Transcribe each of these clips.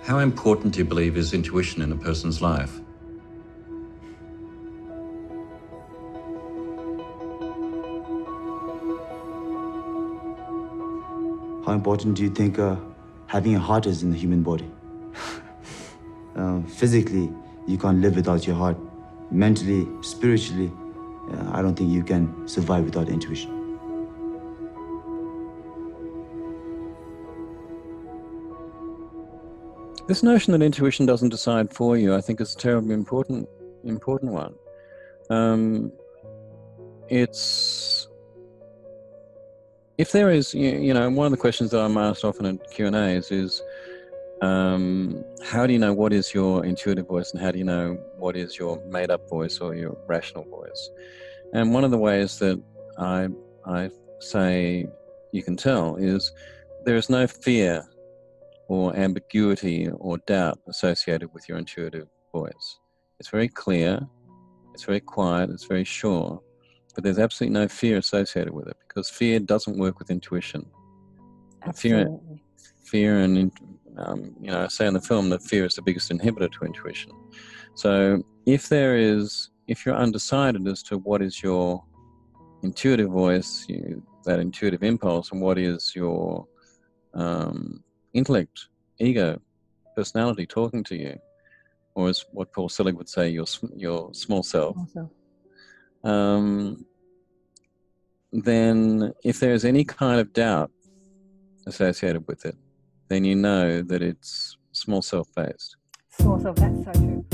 How important do you believe is intuition in a person's life? How important do you think having a heart is in the human body? Physically, you can't live without your heart. Mentally, spiritually, I don't think you can survive without intuition. This notion that intuition doesn't decide for you, I think, is a terribly important one. If there is, one of the questions that I'm asked often in Q&As is, how do you know what is your intuitive voice and how do you know what is your made-up voice or your rational voice? And one of the ways that I say you can tell is there is no fear or ambiguity or doubt associated with your intuitive voice. It's very clear, it's very quiet, it's very sure, but there's absolutely no fear associated with it because fear doesn't work with intuition. Absolutely. Fear and, I say in the film that fear is the biggest inhibitor to intuition. So if you're undecided as to what is your intuitive voice, that intuitive impulse, and what is your intellect, ego, personality talking to you, or as what Paul Selig would say, your small self. Then if there's any kind of doubt associated with it, then you know that it's small self-based. Small self, that's so true.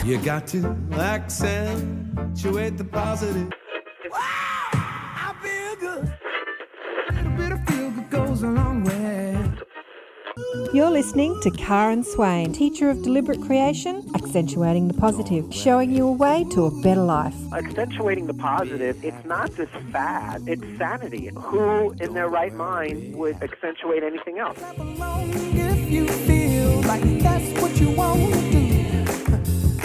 You got to accentuate the positive. Wow, I feel good. A little bit of feel good goes a long way. You're listening to Karen Swain, teacher of deliberate creation, accentuating the positive, showing you a way to a better life. Accentuating the positive, it's not just fad, it's sanity. Who in their right mind would accentuate anything else? If you feel like that's what you want to do.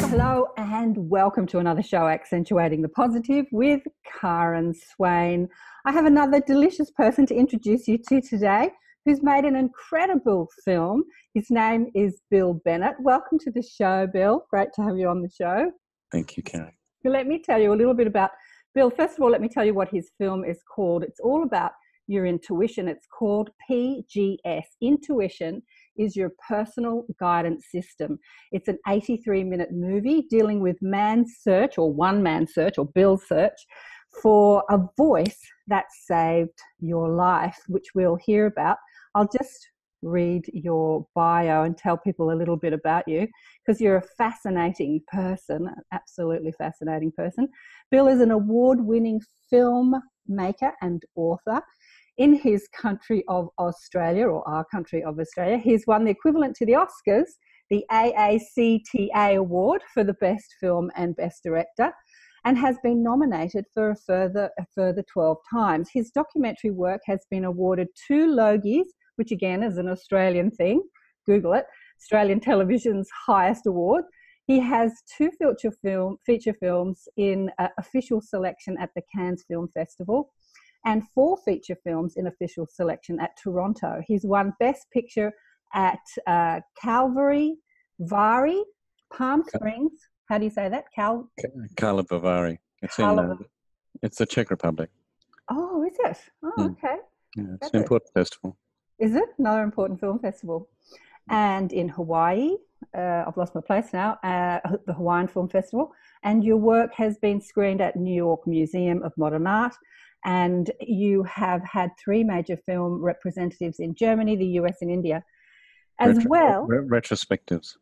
Hello and welcome to another show, Accentuating the Positive with Karen Swain. I have another delicious person to introduce you to today who's made an incredible film. His name is Bill Bennett. Welcome to the show, Bill. Great to have you on the show. Thank you, Karen. Let me tell you a little bit about Bill. First of all, let me tell you what his film is called. It's all about your intuition. It's called PGS. Intuition is your personal guidance system. It's an 83-minute movie dealing with man's search, or one man's search, or Bill's search, for a voice that saved your life, which we'll hear about. I'll just read your bio and tell people a little bit about you because you're a fascinating person, an absolutely fascinating person. Bill is an award-winning filmmaker and author in his country of Australia, or our country of Australia. He's won the equivalent to the Oscars, the AACTA Award for the Best Film and Best Director, and has been nominated for a further 12 times. His documentary work has been awarded 2 Logies, which again is an Australian thing. Google it. Australian television's highest award. He has 2 feature films in official selection at the Cannes Film Festival and 4 feature films in official selection at Toronto. He's won Best Picture at Calvary, Palm Springs. How do you say that? Karlovy. It's it's the Czech Republic. Oh, is it? Oh, okay. Yeah, it's an important festival. Is it? Another important film festival. And in Hawaii, I've lost my place now, the Hawaiian Film Festival. And your work has been screened at New York Museum of Modern Art. And you have had 3 major film representatives in Germany, the US, and India. Retrospectives.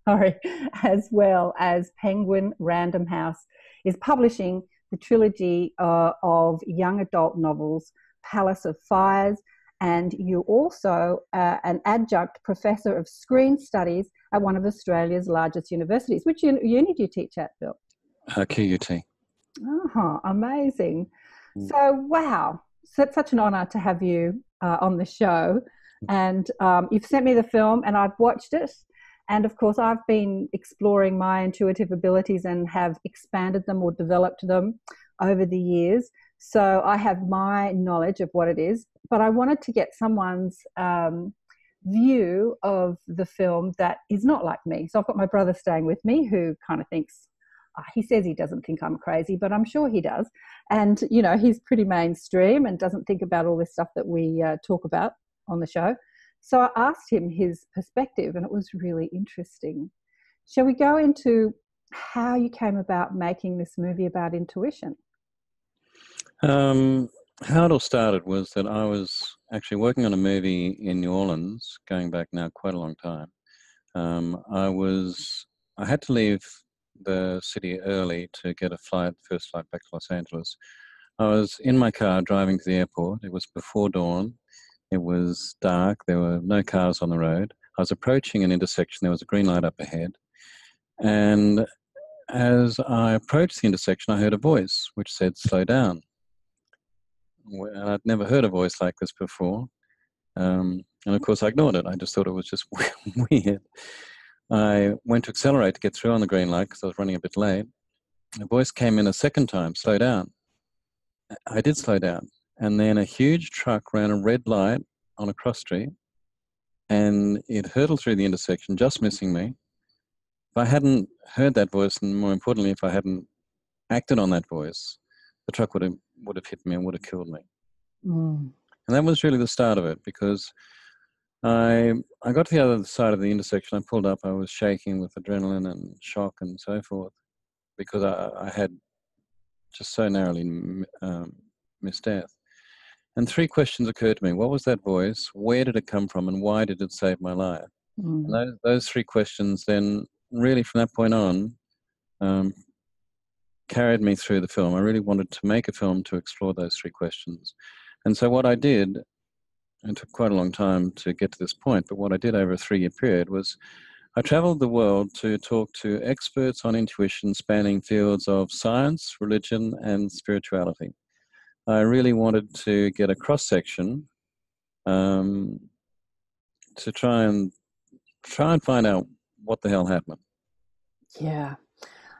Sorry, as well as Penguin Random House is publishing the trilogy of young adult novels, Palace of Fires, and you're also an adjunct professor of screen studies at one of Australia's largest universities. Which uni do you teach at, Bill? QUT. Oh, amazing. So, wow, so it's such an honour to have you on the show. And you've sent me the film and I've watched it. And of course, I've been exploring my intuitive abilities and have expanded them or developed them over the years. So I have my knowledge of what it is, but I wanted to get someone's view of the film that is not like me. So I've got my brother staying with me who kind of thinks, he says he doesn't think I'm crazy, but I'm sure he does. And, you know, he's pretty mainstream and doesn't think about all this stuff that we talk about on the show. So I asked him his perspective, and it was really interesting. Shall we go into how you came about making this movie about intuition? How it all started was that I was actually working on a movie in New Orleans, going back now quite a long time. I had to leave the city early to get first flight back to Los Angeles. I was in my car driving to the airport. It was before dawn. It was dark. There were no cars on the road. I was approaching an intersection. There was a green light up ahead. And as I approached the intersection, I heard a voice which said, "Slow down." And I'd never heard a voice like this before. And of course, I ignored it. I just thought it was just weird. I went to accelerate to get through on the green light because I was running a bit late. The voice came in a second time, "Slow down." I did slow down. And then a huge truck ran a red light on a cross street, and it hurtled through the intersection, just missing me. If I hadn't heard that voice, and more importantly, if I hadn't acted on that voice, the truck would have hit me and would have killed me. And that was really the start of it, because I got to the other side of the intersection. I pulled up. I was shaking with adrenaline and shock and so forth, because I had just so narrowly missed death. And 3 questions occurred to me. What was that voice? Where did it come from? And why did it save my life? And those 3 questions then, really from that point on, carried me through the film. I really wanted to make a film to explore those 3 questions. And so what I did, and it took quite a long time to get to this point, but what I did over a 3-year period was I traveled the world to talk to experts on intuition spanning fields of science, religion, and spirituality. I really wanted to get a cross-section to try and find out what the hell happened. Yeah.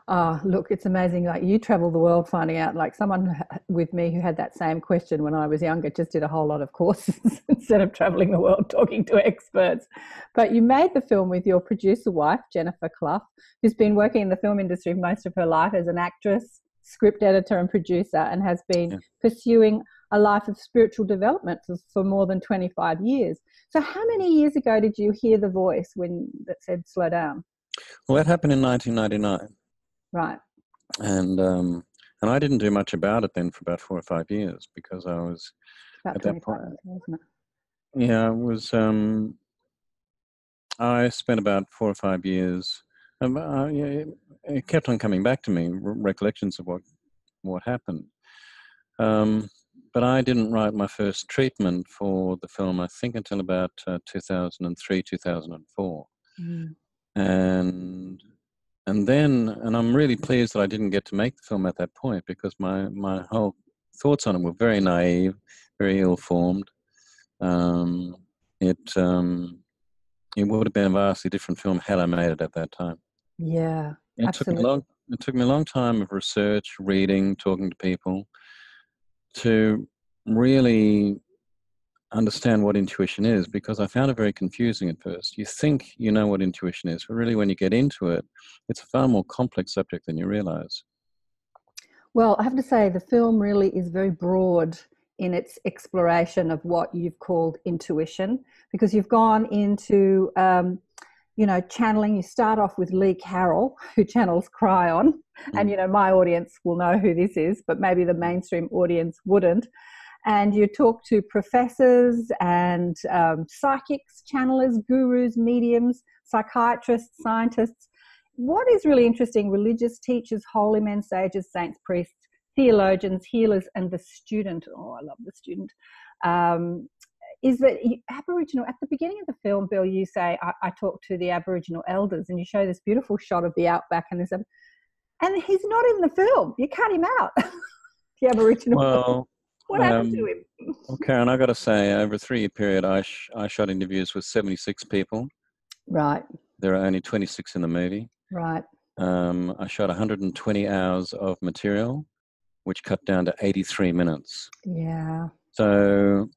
Look, it's amazing. Like, you travel the world finding out. Like, someone with me who had that same question when I was younger just did a whole lot of courses instead of traveling the world talking to experts. But you made the film with your producer wife, Jennifer Clough, who's been working in the film industry most of her life as an actress, script editor and producer, and has been pursuing a life of spiritual development for more than 25 years. So how many years ago did you hear the voice that said "slow down"? Well, that happened in 1999. Right. And I didn't do much about it then for about 4 or 5 years, because I was about at that point. Years, wasn't it? Yeah, it was. I spent about 4 or 5 years. It kept on coming back to me, recollections of what happened. But I didn't write my first treatment for the film, I think, until about 2003, 2004. And I'm really pleased that I didn't get to make the film at that point, because my whole thoughts on it were very naive, very ill-formed. It would have been a vastly different film had I made it at that time. Yeah, absolutely. It took me a long time of research, reading, talking to people, to really understand what intuition is, because I found it very confusing at first. You think you know what intuition is, but really when you get into it, it's a far more complex subject than you realize. Well, I have to say the film really is very broad in its exploration of what you've called intuition, because you've gone into channeling. You start off with Lee Carroll, who channels Cryon, and my audience will know who this is, but maybe the mainstream audience wouldn't. And you talk to professors and psychics, channelers, gurus, mediums, psychiatrists, scientists. What is really interesting, religious teachers, holy men, sages, saints, priests, theologians, healers, and the student. Oh, I love the student. Is that Aboriginal, at the beginning of the film, Bill, you say, I talked to the Aboriginal elders, and you show this beautiful shot of the outback, and he's not in the film. You cut him out, the Aboriginal. Well, what happened to him? Well, Karen, I got to say, over a 3-year period, I shot interviews with 76 people. Right. There are only 26 in the movie. Right. I shot 120 hours of material, which cut down to 83 minutes. Yeah. So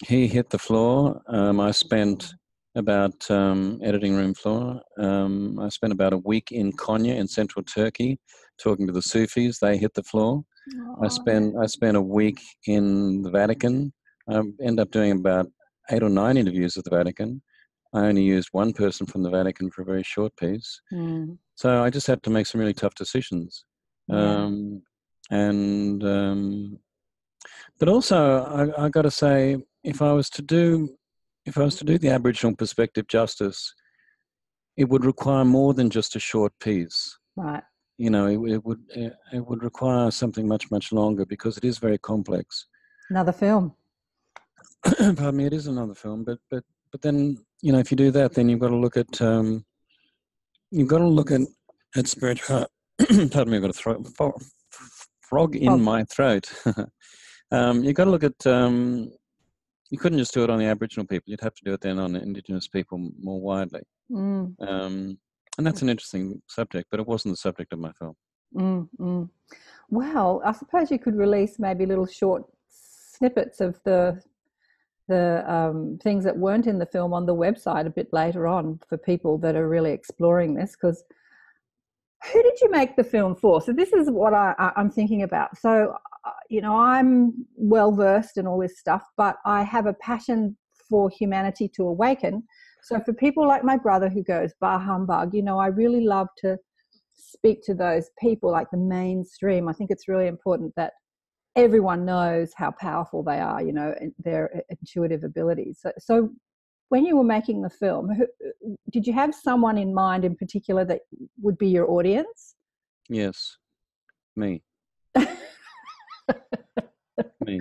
he hit the floor. I spent about editing room floor. I spent about a week in Konya in central Turkey talking to the Sufis. They hit the floor. I spent a week in the Vatican. I ended up doing about 8 or 9 interviews at the Vatican. I only used one person from the Vatican for a very short piece. So I just had to make some really tough decisions. But also, I got to say, if I was to do the Aboriginal perspective justice, it would require more than just a short piece. Right. You know, it would require something much longer because it is very complex. Another film. Pardon me, it is another film, but then, you know, if you do that, then you've got to look at spiritual. Pardon me, I've got a frog in my throat. You've got to look at. You couldn't just do it on the Aboriginal people. You'd have to do it then on the Indigenous people more widely. And that's an interesting subject, but it wasn't the subject of my film. Well, I suppose you could release maybe little short snippets of the things that weren't in the film on the website a bit later on for people that are really exploring this. Because who did you make the film for? So this is what I'm thinking about. So, you know, I'm well versed in all this stuff, but I have a passion for humanity to awaken. So for people like my brother who goes, bah humbug, you know, I really love to speak to those people, like the mainstream. I think it's really important that everyone knows how powerful they are, you know, their intuitive abilities. So when you were making the film, did you have someone in mind in particular that would be your audience? Yes, me. Me.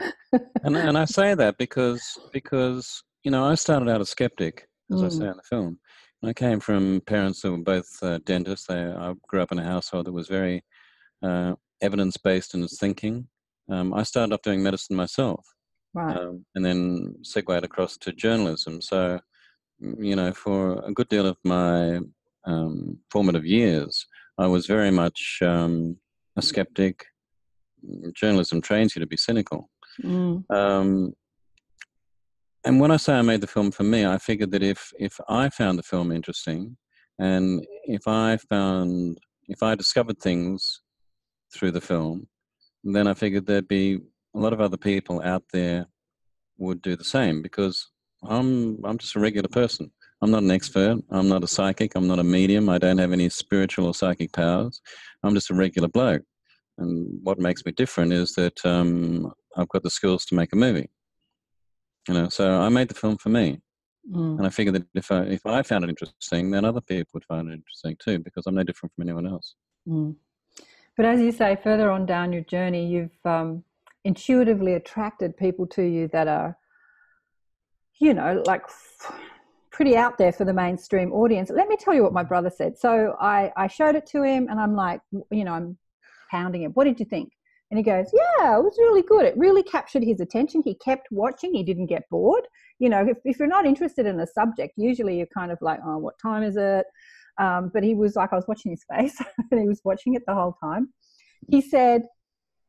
And I say that because you know, I started out a skeptic, as I say in the film. I came from parents that were both dentists. I grew up in a household that was very evidence-based in its thinking. I started off doing medicine myself, right. And then segued across to journalism. So, you know, for a good deal of my formative years, I was very much a skeptic. Journalism trains you to be cynical. And when I say I made the film for me, I figured that if I found the film interesting, and if I discovered things through the film, then I figured there'd be a lot of other people out there would do the same, because I'm just a regular person. I'm not an expert. I'm not a psychic. I'm not a medium. I don't have any spiritual or psychic powers. I'm just a regular bloke. And what makes me different is that I've got the skills to make a movie. You know, so I made the film for me. And I figured that if I found it interesting, then other people would find it interesting too, because I'm no different from anyone else. But as you say, further on down your journey, you've intuitively attracted people to you that are, you know, like pretty out there for the mainstream audience. Let me tell you what my brother said. So I showed it to him and I'm like, you know, I'm pounding him. What did you think? And he goes, yeah, it was really good. It really captured his attention. He kept watching. He didn't get bored. You know, if you're not interested in a subject, usually you're kind of like, oh, what time is it? But he was like, I was watching his face and he was watching it the whole time. He said,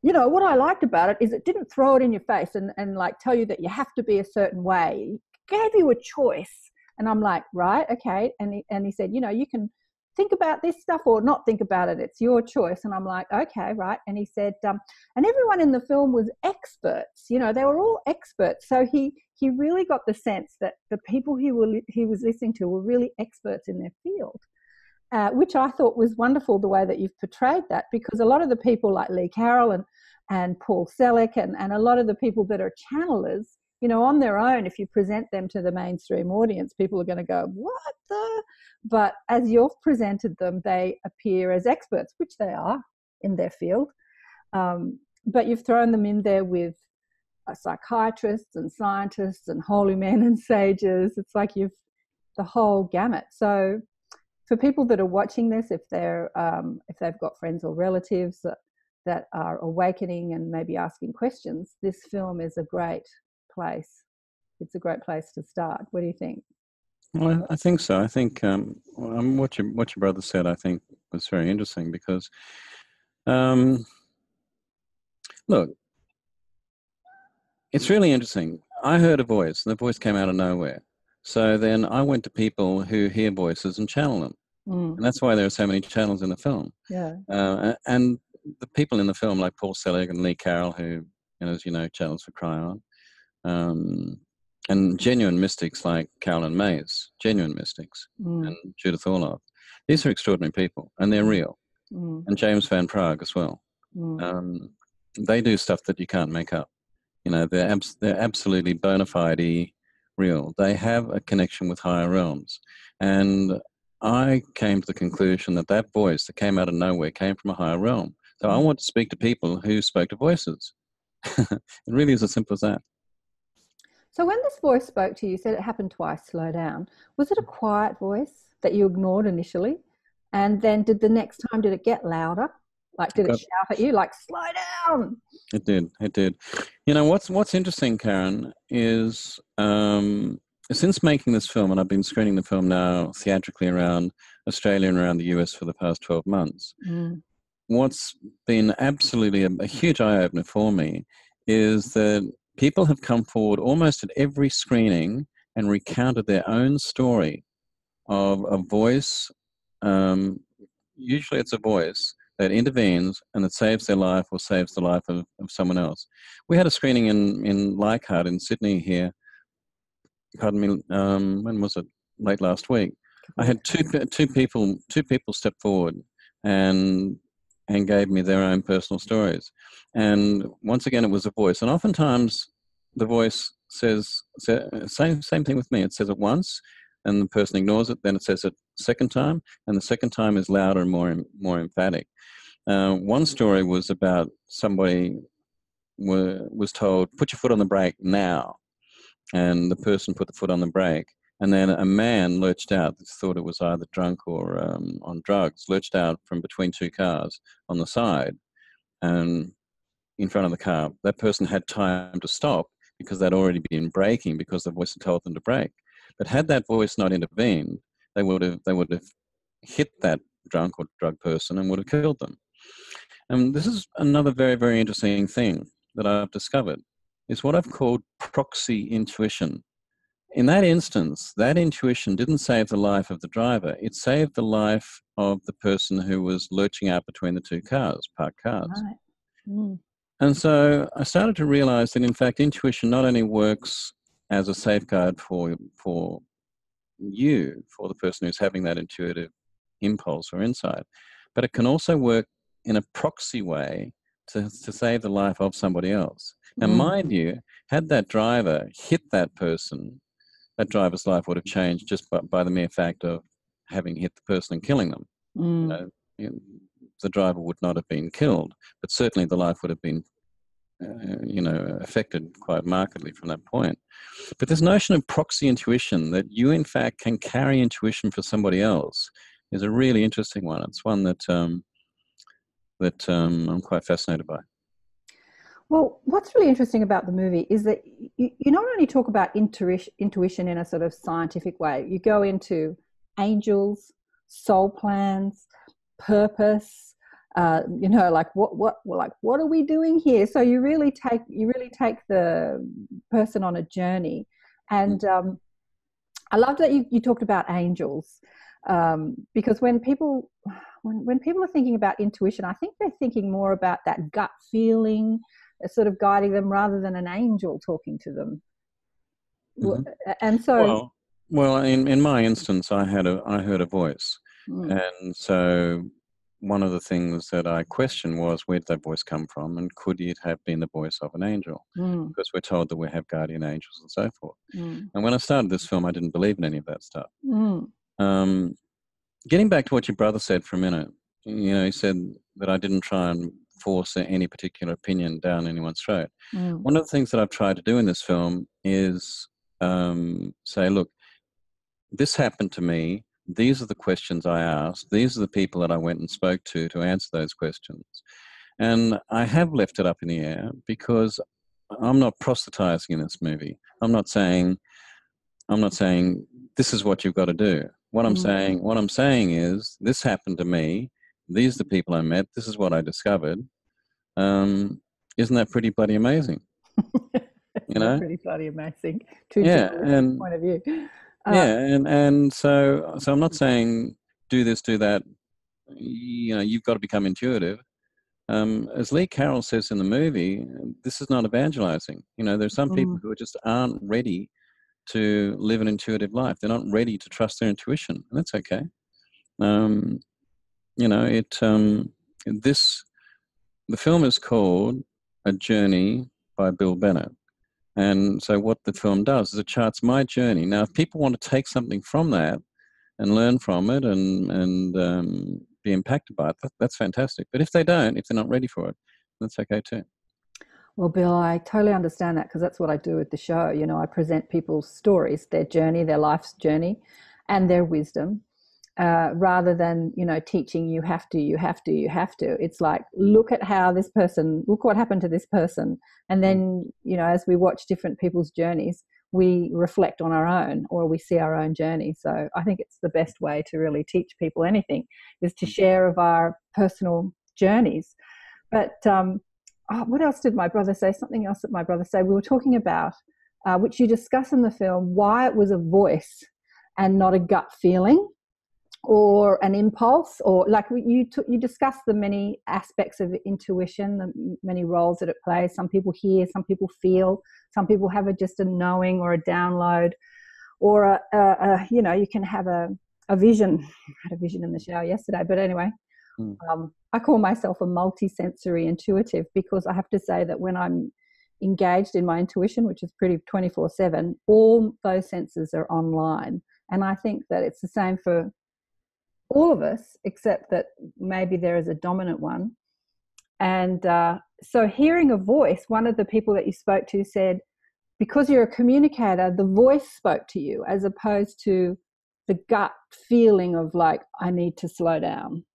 you know, what I liked about it is it didn't throw it in your face and like tell you that you have to be a certain way. It gave you a choice. And I'm like, right, okay. And he said, you know, you can think about this stuff or not think about it. It's your choice. And I'm like, okay, right. And he said, and everyone in the film was experts. You know, they were all experts. So he really got the sense that the people he was listening to were really experts in their field, which I thought was wonderful, the way that you've portrayed that, because a lot of the people like Lee Carroll and Paul Selleck and a lot of the people that are channelers, you know, on their own, if you present them to the mainstream audience, people are going to go, what the? But as you've presented them, they appear as experts, which they are in their field. But you've thrown them in there with psychiatrists and scientists and holy men and sages. It's like you've the whole gamut. So for people that are watching this, if they've got friends or relatives that are awakening and maybe asking questions, this film is a great place. It's a great place to start. What do you think? Well, I think so. I think what your brother said, I think, was very interesting because, look, it's really interesting. I heard a voice, and the voice came out of nowhere. So then I went to people who hear voices and channel them. And that's why there are so many channels in the film. Yeah. And the people in the film, like Paul Selig and Lee Carroll, who, you know, as you know, channels for Cryon, and genuine mystics like Carolyn Mays, genuine mystics, and Judith Orloff. These are extraordinary people, and they're real. And James Van Prague as well. They do stuff that you can't make up. You know, they're absolutely bona fide real. They have a connection with higher realms. And I came to the conclusion that that voice that came out of nowhere came from a higher realm. So I want to speak to people who spoke to voices. It really is as simple as that. So when this voice spoke to you, you said it happened twice, slow down. Was it a quiet voice that you ignored initially? And then did it get louder? Like, did it shout at you, like, slow down? It did. You know, what's interesting, Karen, is since making this film, and I've been screening the film now theatrically around Australia and around the US for the past 12 months, what's been absolutely a huge eye-opener for me is that people have come forward almost at every screening and recounted their own story of a voice. Usually it's a voice that intervenes and that saves their life or saves the life of someone else. We had a screening in Leichhardt in Sydney here. Pardon me. When was it? Late last week. I had two people step forward and gave me their own personal stories. And once again, it was a voice. And oftentimes, the voice says same thing with me. It says it once, and the person ignores it. Then it says it second time, and the second time is louder and more emphatic. One story was about somebody was told, "Put your foot on the brake now," and the person put the foot on the brake, and then a man lurched out. Thought it was either drunk or on drugs. Lurched out from between two cars on the side, and in front of the car. That person had time to stop because they'd already been braking because the voice had told them to brake. But had that voice not intervened, they would have hit that drunk or drug person and would have killed them. And this is another very, very interesting thing that I've discovered, is what I've called proxy intuition. In that instance, that intuition didn't save the life of the driver. It saved the life of the person who was lurching out between the two parked cars. Right. And so I started to realize that, in fact, intuition not only works as a safeguard for you, for the person who's having that intuitive impulse or insight, but it can also work in a proxy way to save the life of somebody else. Now, mind you, had that driver hit that person, that driver's life would have changed just by the mere fact of having hit the person and killing them. You know, the driver would not have been killed, but certainly the life would have been, affected quite markedly from that point. But this notion of proxy intuition, that you in fact can carry intuition for somebody else, is a really interesting one. It's one that I'm quite fascinated by. Well, what's really interesting about the movie is that you not only talk about intuition in a sort of scientific way, you go into angels, soul plans, purpose, like what are we doing here? So you really take the person on a journey. And I love that you talked about angels, because when people are thinking about intuition, I think they're thinking more about that gut feeling, sort of guiding them, rather than an angel talking to them. And so, well, in my instance, I heard a voice, and so one of the things that I questioned was, where did that voice come from, and could it have been the voice of an angel? Because we're told that we have guardian angels and so forth. And when I started this film, I didn't believe in any of that stuff. Getting back to what your brother said for a minute, he said that I didn't try and force any particular opinion down anyone's throat. One of the things that I've tried to do in this film is say, look, this happened to me. These are the questions I asked. These are the people that I went and spoke to answer those questions. And I have left it up in the air because I'm not proselytizing in this movie. I'm not saying this is what you've got to do. What I'm saying is, this happened to me. These are the people I met. This is what I discovered. Isn't that pretty bloody amazing? You know? pretty bloody amazing. Two Yeah, different point of view. Yeah, and so I'm not saying do this, do that. You know, you've got to become intuitive. As Lee Carroll says in the movie, this is not evangelizing. You know, there's some people who just aren't ready to live an intuitive life. They're not ready to trust their intuition, and that's okay. You know, the film is called A Journey by Bill Bennett. And so what the film does is it charts my journey. Now, if people want to take something from that and learn from it and be impacted by it, that's fantastic. But if they don't, if they're not ready for it, that's okay too. Well, Bill, I totally understand that, because that's what I do with the show. You know, I present people's stories, their journey, their life's journey, and their wisdom, rather than, you know, teaching you have to. It's like, look at how this person, look what happened to this person. And then, you know, as we watch different people's journeys, we reflect on our own, or we see our own journey. So I think it's the best way to really teach people anything, is to share of our personal journeys. But what else did my brother say? Something else that my brother said. We were talking about, which you discuss in the film, why it was a voice and not a gut feeling or an impulse, or like you discussed the many aspects of intuition, the many roles that it plays. Some people hear, some people feel, some people have just a knowing or a download, or you know, you can have a vision. I had a vision in the shower yesterday, but anyway, I call myself a multi-sensory intuitive, because I have to say that when I'm engaged in my intuition, which is pretty 24/7, all those senses are online. And I think that it's the same for all of us, except that maybe there is a dominant one. And so hearing a voice, one of the people that you spoke to said, because you're a communicator, the voice spoke to you, as opposed to the gut feeling of like, I need to slow down.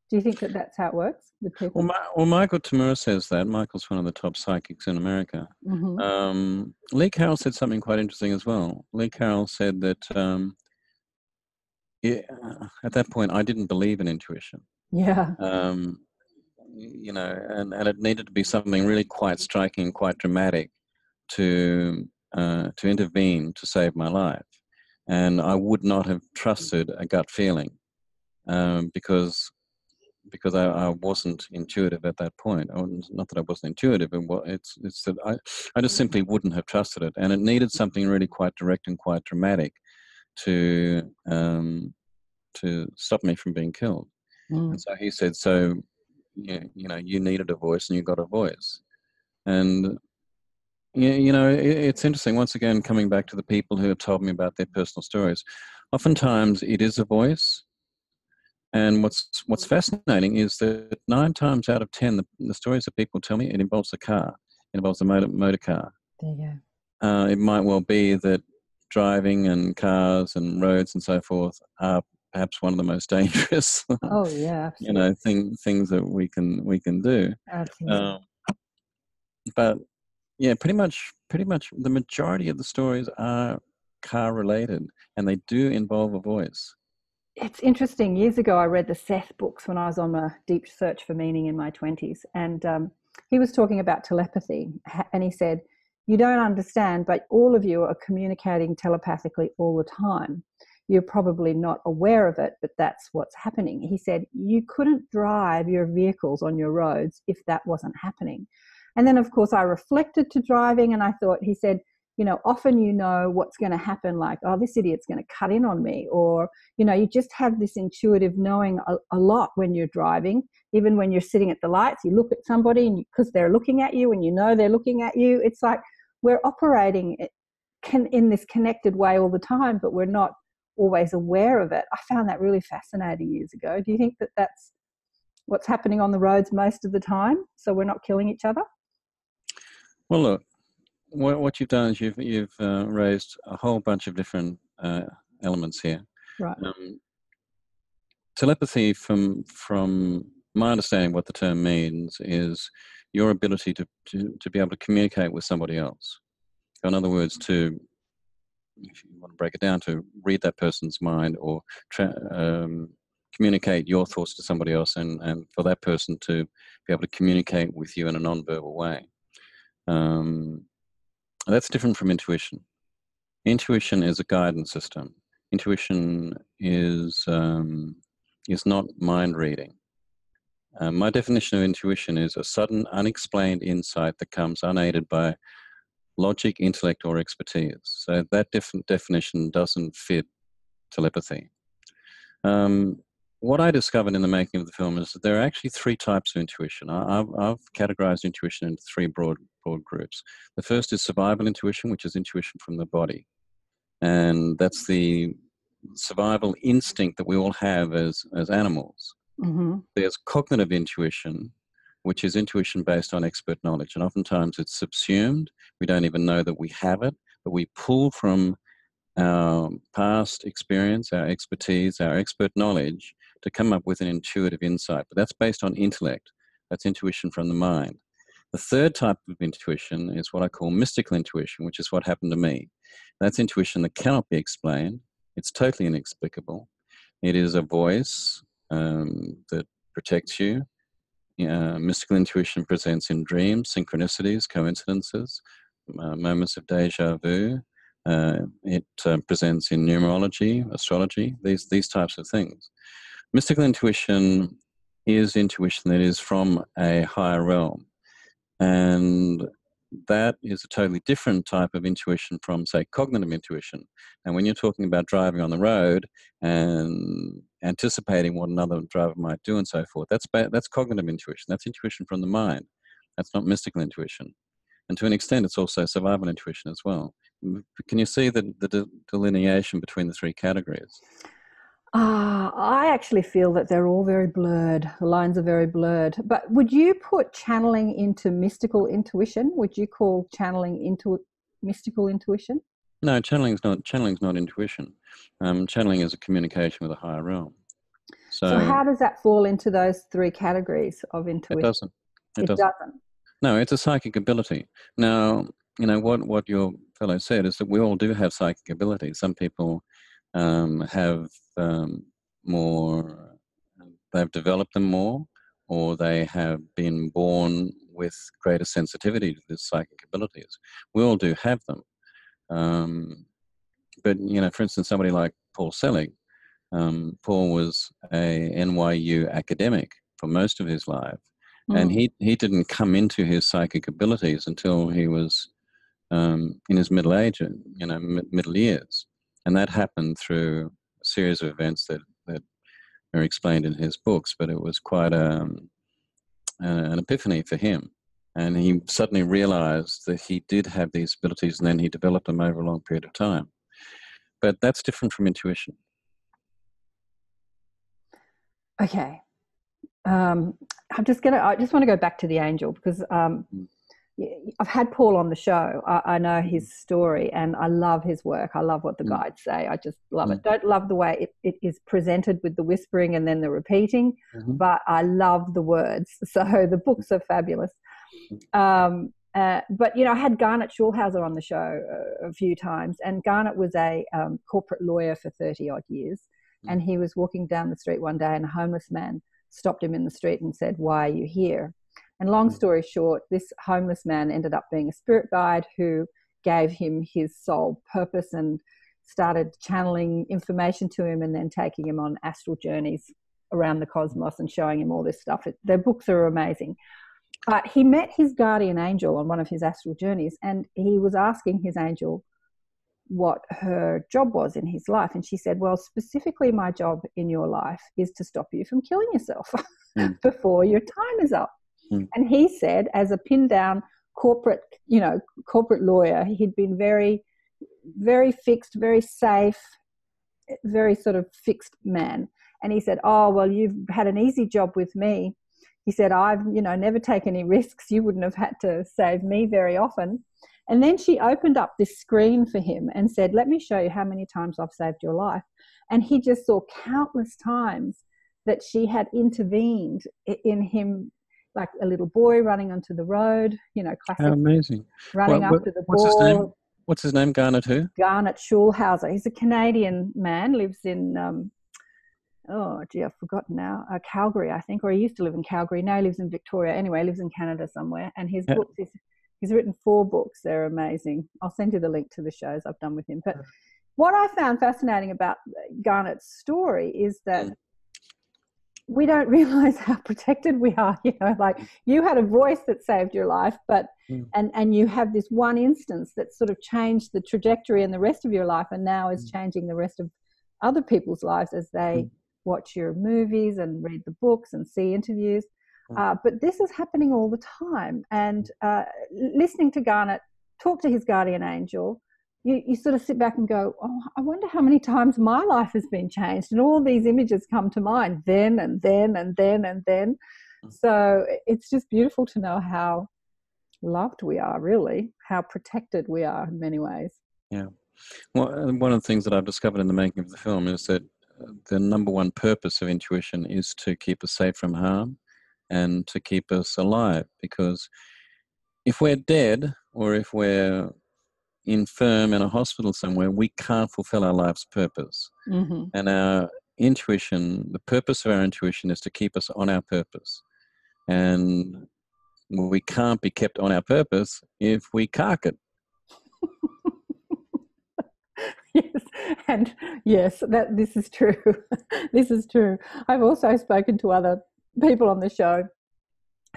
Do you think that that's how it works with people? Well, Michael Tamura says that. Michael's one of the top psychics in America. Lee Carroll said something quite interesting as well. Lee Carroll said that at that point, I didn't believe in intuition. Yeah. You know, and it needed to be something really quite striking, quite dramatic to intervene to save my life. And I would not have trusted a gut feeling because I wasn't intuitive at that point. Not that I wasn't intuitive, it's that I just simply wouldn't have trusted it. And it needed something really quite direct and quite dramatic to stop me from being killed. And so he said, so, you know, you needed a voice and you got a voice. And, you know, it's interesting, once again, coming back to the people who have told me about their personal stories. Oftentimes it is a voice. And what's fascinating is that 9 times out of 10, the stories that people tell me, it involves a car. It involves a motor car. There you go. It might well be that driving and cars and roads and so forth are perhaps one of the most dangerous, oh yeah, you know, things that we can do. Absolutely. But yeah, pretty much the majority of the stories are car related, and they do involve a voice. It's interesting. Years ago, I read the Seth books when I was on a deep search for meaning in my 20s. And he was talking about telepathy. And he said, you don't understand, but all of you are communicating telepathically all the time. You're probably not aware of it, but that's what's happening. He said, you couldn't drive your vehicles on your roads if that wasn't happening. And then, of course, I reflected to driving, and I thought, he said, you know, often you know what's going to happen, like, oh, this idiot's going to cut in on me. Or, you know, you just have this intuitive knowing a lot when you're driving. Even when you're sitting at the lights, you look at somebody and because they're looking at you and you know they're looking at you. It's like we're operating in this connected way all the time, but we're not always aware of it. I found that really fascinating years ago. Do you think that that's what's happening on the roads most of the time, so we're not killing each other? Well, look, what you've done is you've raised a whole bunch of different elements here. Right. Telepathy, from my understanding, what the term means is your ability to be able to communicate with somebody else. So in other words, if you want to break it down, to read that person's mind or communicate your thoughts to somebody else, and for that person to be able to communicate with you in a non-verbal way. That's different from intuition. Intuition is a guidance system. Intuition is not mind reading. My definition of intuition is a sudden, unexplained insight that comes unaided by logic, intellect, or expertise. So that definition doesn't fit telepathy. What I discovered in the making of the film is that there are actually three types of intuition. I've categorized intuition into three broad groups. The first is survival intuition, which is intuition from the body. And that's the survival instinct that we all have as animals. Mm-hmm. There's cognitive intuition, which is intuition based on expert knowledge. And oftentimes it's subsumed. We don't even know that we have it, but we pull from our past experience, our expertise, our expert knowledge to come up with an intuitive insight. But that's based on intellect. That's intuition from the mind. The third type of intuition is what I call mystical intuition, which is what happened to me. That's intuition that cannot be explained. It's totally inexplicable. It is a voice that protects you. Mystical intuition presents in dreams, synchronicities, coincidences, moments of deja vu. It presents in numerology, astrology, these types of things. Mystical intuition is intuition that is from a higher realm. And that is a totally different type of intuition from, say, cognitive intuition. And when you're talking about driving on the road and anticipating what another driver might do and so forth, that's cognitive intuition. That's intuition from the mind. That's not mystical intuition. And to an extent, it's also survival intuition as well. Can you see the delineation between the three categories? I actually feel that they're all very blurred. The lines are very blurred. But would you put channeling into mystical intuition? Would you call channeling into mystical intuition? No, channeling's not intuition. Channeling is a communication with a higher realm. So how does that fall into those three categories of intuition? It doesn't. No, it's a psychic ability. Now, what your fellow said is that we all do have psychic abilities. Some people have more, they've developed them more, or they have been born with greater sensitivity to these psychic abilities. We all do have them. But, for instance, somebody like Paul Selig, Paul was a NYU academic for most of his life. And he didn't come into his psychic abilities until he was in his middle age, middle years. And that happened through a series of events that are explained in his books, but it was quite an epiphany for him. And he suddenly realized that he did have these abilities, and then he developed them over a long period of time. But that's different from intuition. Okay. I just want to go back to the angel because I've had Paul on the show. I know his story and I love his work. I love what the guides say. I just love it. Don't love the way it is presented with the whispering and then the repeating, but I love the words. So the books are fabulous. But, I had Garnet Schulhauser on the show a few times, and Garnet was a corporate lawyer for 30-odd years, and he was walking down the street one day and a homeless man stopped him in the street and said, "Why are you here?" And long story short, this homeless man ended up being a spirit guide who gave him his sole purpose and started channeling information to him and then taking him on astral journeys around the cosmos and showing him all this stuff. Their books are amazing. But he met his guardian angel on one of his astral journeys, and he was asking his angel what her job was in his life. And she said, "Well, specifically my job in your life is to stop you from killing yourself before your time is up." And he said, as a pinned down corporate lawyer, he'd been very, very fixed, very safe, very sort of fixed man. And he said, "Oh, well, you've had an easy job with me." He said, "I've, never taken any risks. You wouldn't have had to save me very often." And then she opened up this screen for him and said, "Let me show you how many times I've saved your life." And he just saw countless times that she had intervened in him, like a little boy running onto the road, classic. How amazing. Running after the ball. What's his name? Garnet who? Garnet Schulhauser. He's a Canadian man, lives in, I've forgotten now, Calgary, I think, or he used to live in Calgary. Now he lives in Victoria. Anyway, he lives in Canada somewhere. And his books is He's written 4 books. They're amazing. I'll send you the link to the shows I've done with him. But what I found fascinating about Garnett's story is that we don't realize how protected we are. You know, like you had a voice that saved your life, but and you have this one instance that sort of changed the trajectory in the rest of your life, and now is changing the rest of other people's lives as they watch your movies and read the books and see interviews. But this is happening all the time. And listening to Garnett talk to his guardian angel, you sort of sit back and go, oh, I wonder how many times my life has been changed. And all these images come to mind then and then and then and then. So it's just beautiful to know how loved we are, really, how protected we are in many ways. Yeah. Well, one of the things that I've discovered in the making of the film is that the number one purpose of intuition is to keep us safe from harm and to keep us alive. Because if we're dead or if we're infirm in a hospital somewhere, we can't fulfill our life's purpose. And our intuition, the purpose of our intuition is to keep us on our purpose. And we can't be kept on our purpose if we cark it. Yes, and yes, this is true. This is true. I've also spoken to other people on the show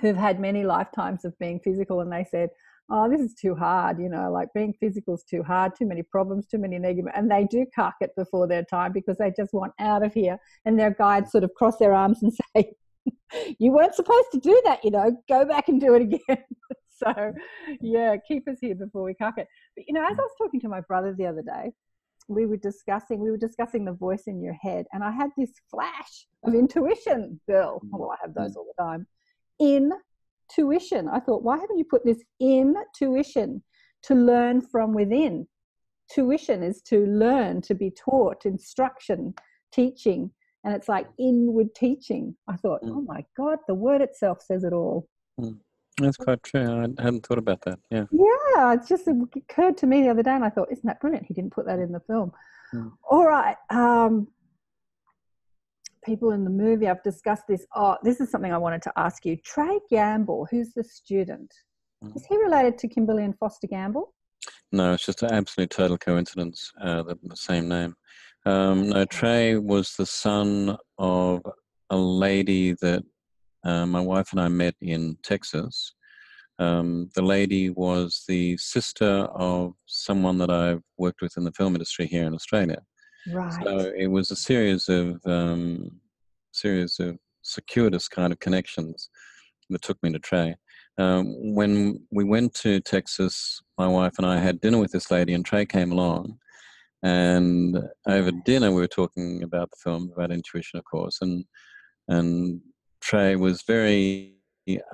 who've had many lifetimes of being physical, and they said, oh, this is too hard, you know, like being physical is too hard, too many problems, too many negative, and they do cark it before their time because they just want out of here, and their guides sort of cross their arms and say, you weren't supposed to do that, you know, go back and do it again. So, yeah, keep us here before we cark it. But, you know, as I was talking to my brother the other day, we were discussing the voice in your head, and I had this flash of intuition, Bill. Well, I have those all the time. Intuition. I thought, why haven't you put this intuition, to learn from within? Tuition is to learn, to be taught, instruction, teaching, and it's like inward teaching. I thought, oh my God, the word itself says it all. That's quite true. I hadn't thought about that. Yeah. Yeah, it occurred to me the other day, and I thought, isn't that brilliant? He didn't put that in the film. All right. People in the movie, I've discussed this. Oh, this is something I wanted to ask you. Trey Gamble, who's the student, is he related to Kimberly and Foster Gamble? No, it's just an absolute total coincidence, the same name. No, Trey was the son of a lady that my wife and I met in Texas. The lady was the sister of someone that I've worked with in the film industry here in Australia. Right. So it was a series of circuitous kind of connections that took me to Trey. When we went to Texas, my wife and I had dinner with this lady, and Trey came along. And over dinner, we were talking about the film, about intuition, of course, and Trey was very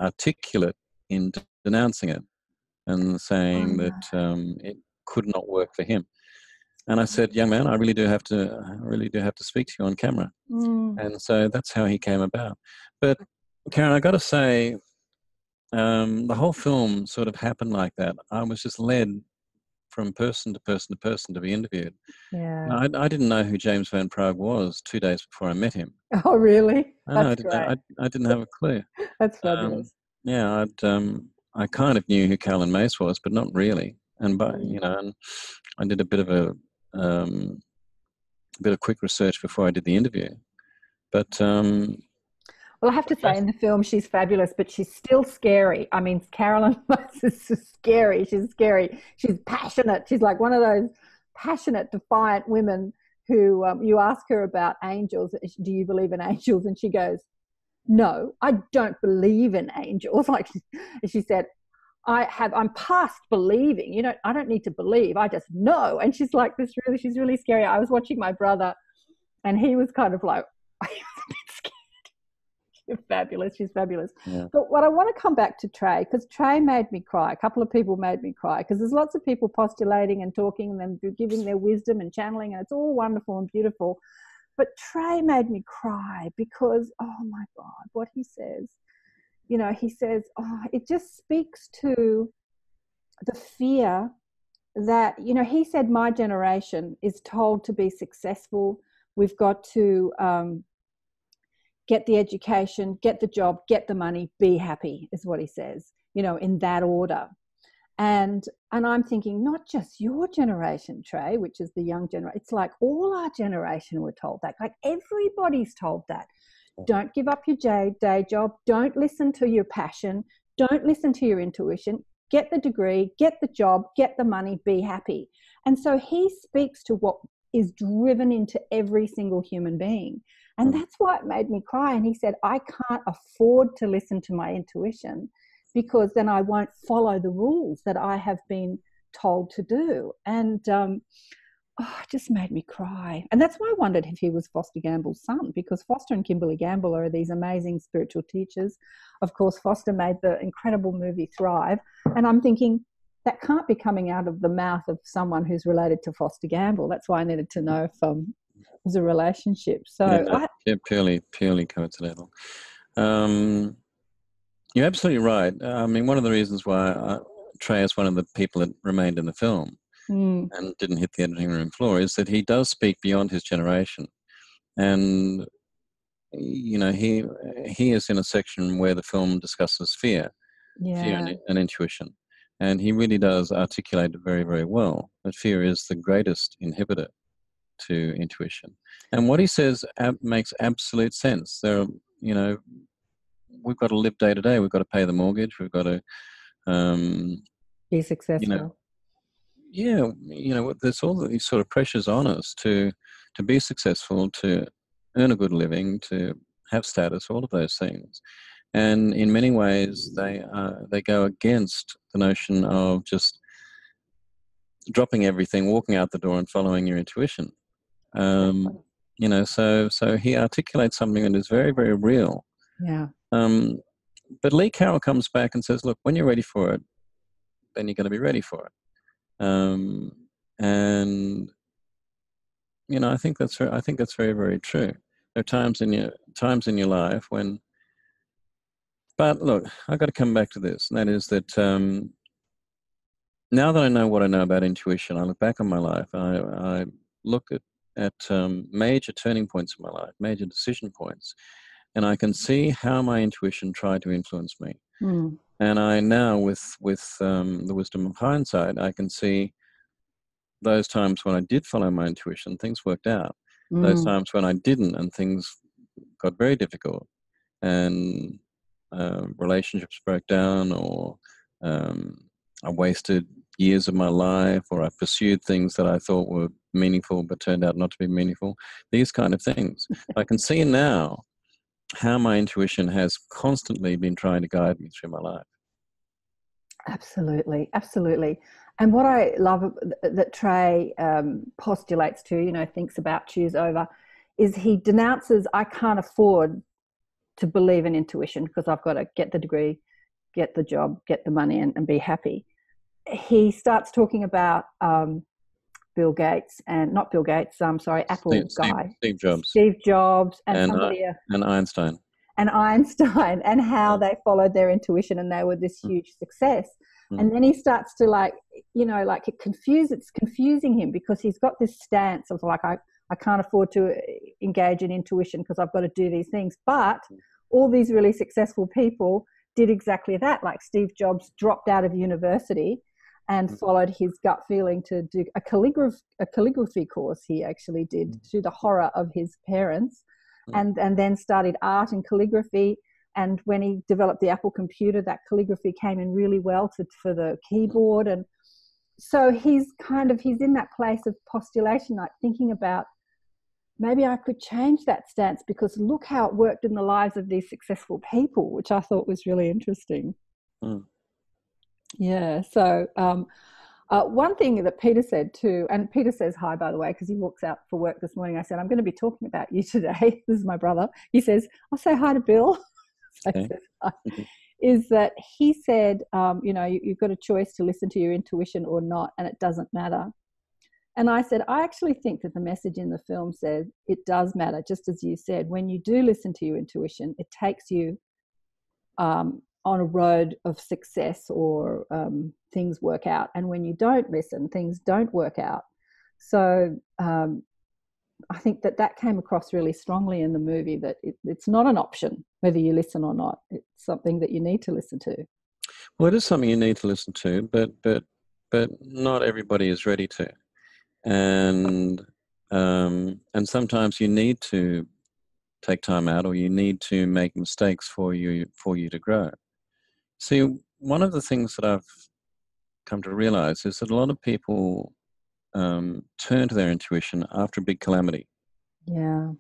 articulate in denouncing it and saying that it could not work for him. And I said, young man, I really do have to speak to you on camera. And so that's how he came about. But Karen, I got to say, the whole film sort of happened like that. I was just led from person to person to person to be interviewed. Yeah. I didn't know who James Van Praagh was 2 days before I met him. Oh, really? That's great. I didn't have a clue. That's fabulous. Yeah, I kind of knew who Carolyn Mace was, but not really. And and I did a bit of quick research before I did the interview. But well, I have to say, in the film, she's fabulous, but she's still scary. I mean, Carolyn is scary. She's scary. She's passionate. She's like one of those passionate, defiant women who you ask her about angels. Do you believe in angels? And she goes, no, I don't believe in angels. Like she said, I'm past believing. You know, I don't need to believe. I just know. And she's like this. She's really scary. I was watching my brother, and he was kind of like, I was a bit scared. She's fabulous. She's fabulous. Yeah. But what I want to come back to Trey, because Trey made me cry. A couple of people made me cry, because there's lots of people postulating and talking and then giving their wisdom and channeling, and it's all wonderful and beautiful. But Trey made me cry because, oh my God, what he says. You know, he says, oh, it just speaks to the fear that, you know, he said my generation is told to be successful. We've got to get the education, get the job, get the money, be happy, is what he says, you know, in that order. And I'm thinking, not just your generation, Trey, which is the young generation. It's like all our generation were told that. Like everybody's told that. Don't give up your day job. Don't listen to your passion. Don't listen to your intuition. Get the degree, get the job, get the money, be happy. And so he speaks to what is driven into every single human being. And that's why it made me cry. And he said, I can't afford to listen to my intuition because then I won't follow the rules that I have been told to do. And it just made me cry. And that's why I wondered if he was Foster Gamble's son, because Foster and Kimberly Gamble are these amazing spiritual teachers. Of course, Foster made the incredible movie Thrive. And I'm thinking, that can't be coming out of the mouth of someone who's related to Foster Gamble. That's why I needed to know if it was a relationship. So purely coincidental. You're absolutely right. I mean, one of the reasons why Trey is one of the people that remained in the film and didn't hit the editing room floor is that he does speak beyond his generation. And, you know, he is in a section where the film discusses fear and intuition. And he really does articulate it very, very well. That fear is the greatest inhibitor to intuition. And what he says makes absolute sense. There are, you know, we've got to live day to day. We've got to pay the mortgage. We've got to be successful. There's all these sort of pressures on us to be successful, to earn a good living, to have status, all of those things. And in many ways, they go against the notion of just dropping everything, walking out the door, and following your intuition. You know, so he articulates something that is very, very real. Yeah. But Lee Carroll comes back and says, "Look, when you're ready for it, then you're going to be ready for it." And you know, I think that's very, very true. There are times in your life when. But look, I've got to come back to this, and that is that now that I know what I know about intuition, I look back on my life, I look at major turning points in my life, major decision points, and I can see how my intuition tried to influence me. And I now, with the wisdom of hindsight, I can see those times when I did follow my intuition, things worked out. Those times when I didn't, and things got very difficult, and relationships broke down, or I wasted years of my life, or I pursued things that I thought were meaningful but turned out not to be meaningful. These kind of things. I can see now how my intuition has constantly been trying to guide me through my life. Absolutely, absolutely. And what I love that Trey postulates to, you know, thinks about, chews over, is he denounces, I can't afford to believe in intuition because I've got to get the degree, get the job, get the money, and be happy. He starts talking about Bill Gates, and not Bill Gates, Apple guy. Steve Jobs and somebody else. And Einstein. And Einstein, and how they followed their intuition and they were this huge success. And then he starts to it's confusing him because he's got this stance of like, I can't afford to engage in intuition because I've got to do these things. But all these really successful people did exactly that. Like Steve Jobs dropped out of university and followed his gut feeling to do a calligraphy course. He actually did, to the horror of his parents, and then studied art and calligraphy. And when he developed the Apple computer, that calligraphy came in really well for the keyboard. And so he's in that place of postulation, like thinking about, maybe I could change that stance because look how it worked in the lives of these successful people, which I thought was really interesting. Yeah. So one thing that Peter said too, and Peter says hi, by the way, because he walks out for work this morning. I said, I'm going to be talking about you today. This is my brother. He says, I'll say hi to Bill. Okay. Is that he said, you've got a choice to listen to your intuition or not, and it doesn't matter. And I said, I actually think that the message in the film says it does matter, just as you said. When you do listen to your intuition, it takes you on a road of success, or things work out. And when you don't listen, things don't work out. So I think that came across really strongly in the movie, that it's not an option whether you listen or not. It's something that you need to listen to. Well, it is something you need to listen to, but not everybody is ready to, and sometimes you need to take time out, or you need to make mistakes for you to grow. See, one of the things that I've come to realize is that a lot of people turn to their intuition after a big calamity. Yeah.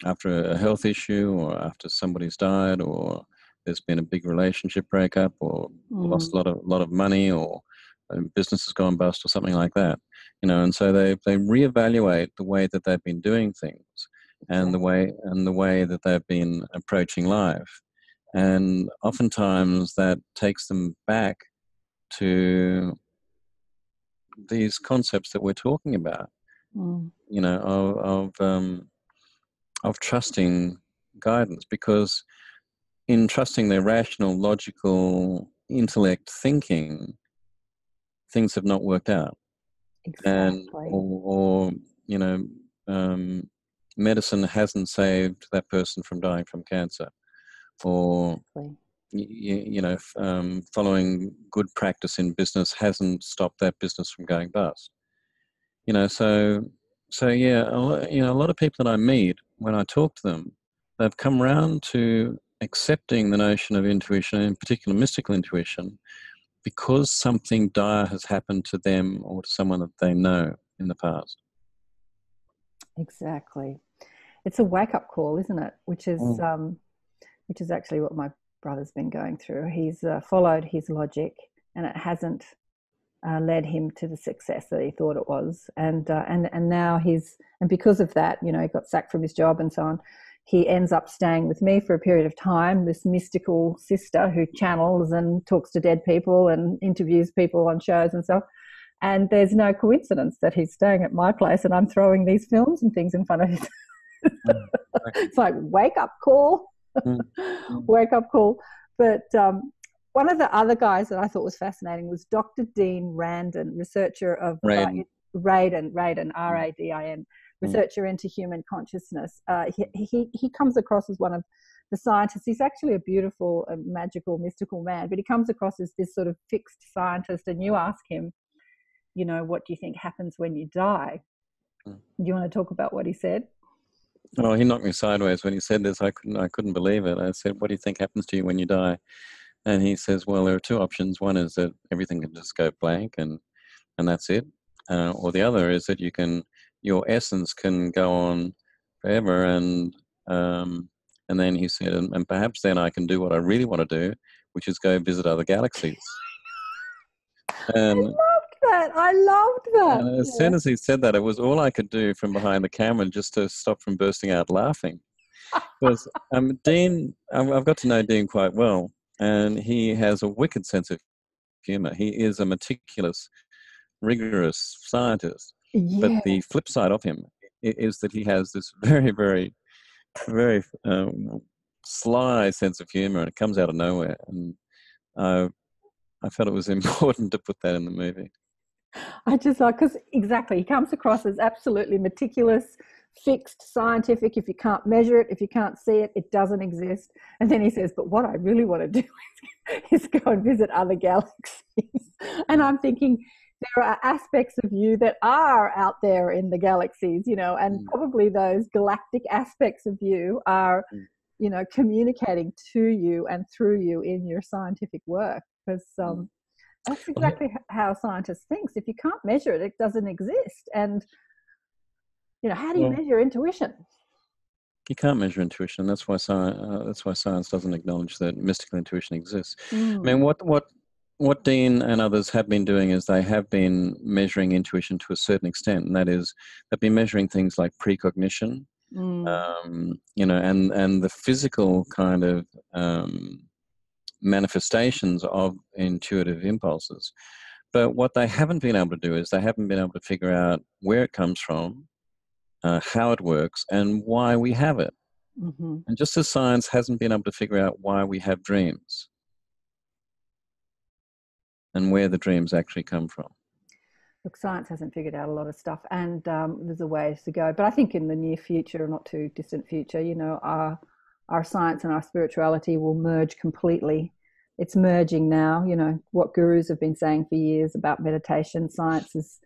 After a health issue, or after somebody's died, or there's been a big relationship breakup, or lost a lot of money, or business has gone bust, or something like that. And so they reevaluate the way that they've been doing things, and the way that they've been approaching life, and oftentimes that takes them back to these concepts that we're talking about. Of trusting guidance, because in trusting their rational, logical, intellect thinking, things have not worked out. Exactly. Medicine hasn't saved that person from dying from cancer, or following good practice in business hasn't stopped that business from going bust. So yeah, a lot of people that I meet, when I talk to them, they've come around to accepting the notion of intuition, in particular mystical intuition, because something dire has happened to them or to someone that they know in the past. Exactly. It's a wake-up call, isn't it? Which is actually what my brother's been going through. He's followed his logic, and it hasn't led him to the success that he thought it was, and now and because of that, he got sacked from his job and so on. He ends up staying with me for a period of time, this mystical sister who channels and talks to dead people and interviews people on shows and stuff. And there's no coincidence that he's staying at my place and I'm throwing these films and things in front of his. It's like, wake up call. Wake up call. But one of the other guys that I thought was fascinating was Dr. Dean Radin, researcher of Radin, R-A-D-I-N, researcher into human consciousness. He comes across as one of the scientists. He's actually a beautiful, magical, mystical man, but he comes across as this sort of fixed scientist. And you ask him, what do you think happens when you die? Do you want to talk about what he said? Oh, he knocked me sideways when he said this. I couldn't believe it. I said, what do you think happens to you when you die? And he says, well, there are two options. One is that everything can just go blank and that's it. Or the other is that your essence can go on forever. And then he said, and perhaps then I can do what I really want to do, which is go visit other galaxies. And I loved that. And as soon as he said that, it was all I could do from behind the camera just to stop from bursting out laughing. Because Dean, I've got to know Dean quite well, and he has a wicked sense of humor. He is a meticulous, rigorous scientist. Yeah. But the flip side of him is that he has this very, very, very sly sense of humor, and it comes out of nowhere. And I felt it was important to put that in the movie. I just like, because exactly, he comes across as absolutely meticulous, fixed, scientific. If you can't measure it, if you can't see it, it doesn't exist. And then he says, but what I really want to do is go and visit other galaxies. And I'm thinking, there are aspects of you that are out there in the galaxies, and probably those galactic aspects of you are, communicating to you and through you in your scientific work. Because that's exactly how a scientist thinks. If you can't measure it, it doesn't exist. And, how do you measure intuition? You can't measure intuition. That's why science doesn't acknowledge that mystical intuition exists. I mean, what Dean and others have been doing is they have been measuring intuition to a certain extent, and that is they've been measuring things like precognition, and the physical kind of manifestations of intuitive impulses. But what they haven't been able to do is they haven't been able to figure out where it comes from, how it works, and why we have it. And just as science hasn't been able to figure out why we have dreams and where the dreams actually come from. Look, science hasn't figured out a lot of stuff, and there's a ways to go. But I think in the near future, not too distant future, our science and our spirituality will merge completely. it's merging now. You know, what gurus have been saying for years about meditation, science is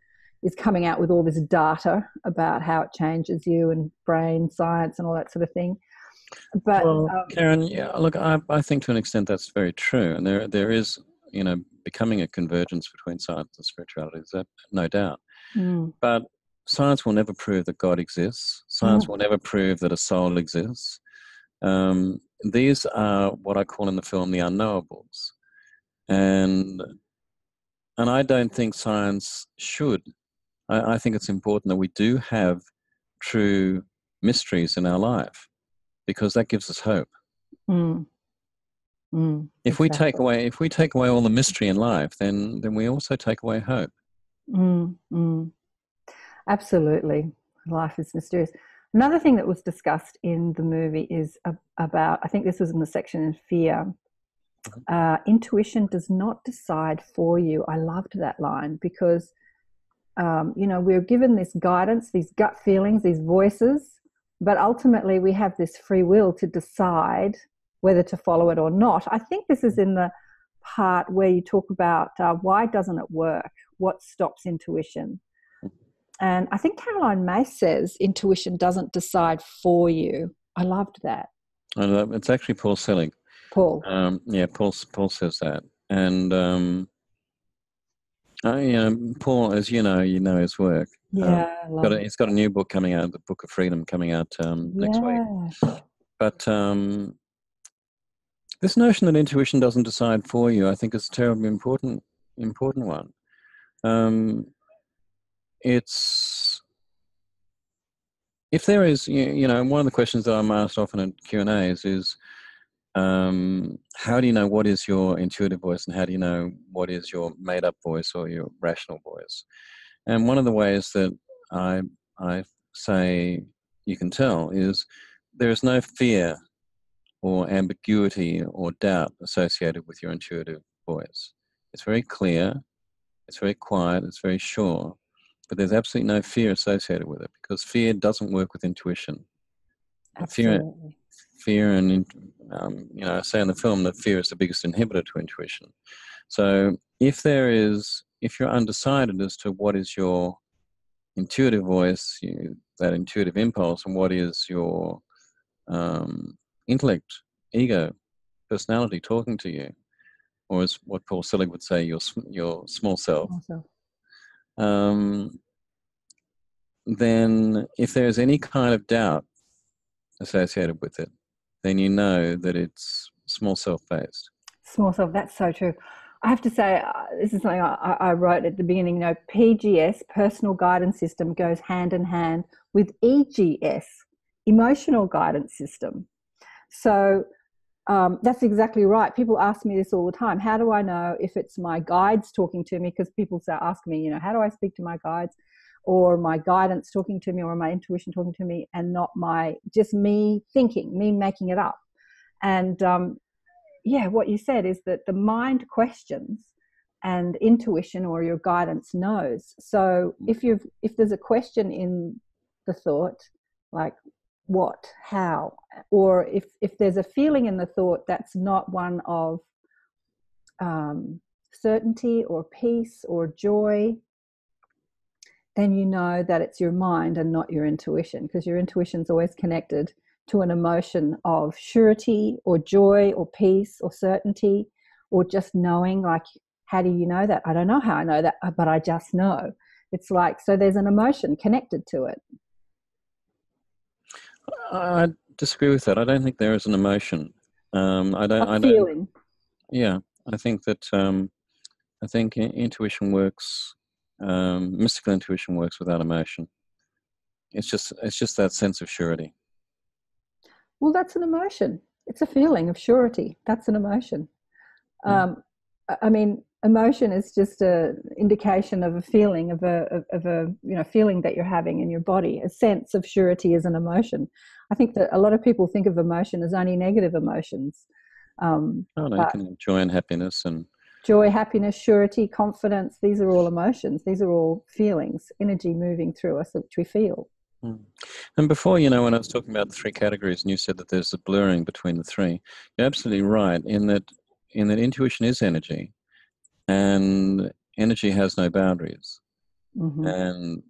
coming out with all this data about how it changes you and brain science and all that sort of thing. But well, Karen, yeah, look, I think to an extent that's very true, and there is, you know, becoming a convergence between science and spirituality. Is that no doubt? But science will never prove that God exists. Science will never prove that a soul exists. These are what I call in the film the unknowables, and I don't think science should. I think it's important that we do have true mysteries in our life, because that gives us hope. If we take away all the mystery in life, then we also take away hope. Absolutely, life is mysterious. Another thing that was discussed in the movie is about, I think this was in the section in fear. Intuition does not decide for you. I loved that line, because you know, we're given this guidance, these gut feelings, these voices, but ultimately we have this free will to decide whether to follow it or not. I think this is in the part where you talk about why doesn't it work? What stops intuition? And I think Caroline Myss says intuition doesn't decide for you. I loved that. It's actually Paul Selig. Paul. Yeah, Paul says that. And you know, Paul, as you know his work. Yeah, he's got a new book coming out, the Book of Freedom, coming out next week. But this notion that intuition doesn't decide for you, I think, is a terribly important one. It's, if there is, you know, one of the questions that I'm asked often in Q&As is, how do you know what is your intuitive voice, and how do you know what is your made-up voice or your rational voice? And one of the ways that I say you can tell is there is no fear or ambiguity or doubt associated with your intuitive voice. It's very clear, it's very quiet, it's very sure, but there's absolutely no fear associated with it, because fear doesn't work with intuition. Absolutely. Fear and, you know, I say in the film that fear is the biggest inhibitor to intuition. So if you're undecided as to what is your intuitive voice, that intuitive impulse, and what is your intellect, ego, personality talking to you, or as what Paul Selig would say, your small self, then if there's any kind of doubt associated with it, then you know that it's small self-based. Small self, that's so true. I have to say, this is something I wrote at the beginning, you know, PGS, personal guidance system, goes hand in hand with EGS, emotional guidance system. So that's exactly right. People ask me this all the time. How do I know if it's my guides talking to me? Because people ask me, you know, how do I speak to my guides, or my guidance talking to me, or my intuition talking to me, and not just me thinking, me making it up. And yeah, what you said is that the mind questions and intuition or your guidance knows. So if there's a question in the thought, like what, how, or if there's a feeling in the thought that's not one of certainty or peace or joy, then you know that it's your mind and not your intuition, because your intuition's always connected to an emotion of surety or joy or peace or certainty, or just knowing. Like, how do you know that? I don't know how I know that, but I just know. It's like, so there's an emotion connected to it. I disagree with that. I don't think there is an emotion. Feeling. Yeah, I think that I think intuition works. Mystical intuition works without emotion. It's just that sense of surety. Well, that's an emotion. It's a feeling of surety. That's an emotion. I mean, emotion is just an indication of a feeling of a feeling that you're having in your body. A sense of surety is an emotion. I think that a lot of people think of emotion as only negative emotions. You can have joy and happiness and joy, happiness, surety, confidence. These are all emotions. These are all feelings, energy moving through us, which we feel. And before, when I was talking about the three categories, and you said that there's a blurring between the three, you're absolutely right in that intuition is energy, and energy has no boundaries. Mm-hmm. And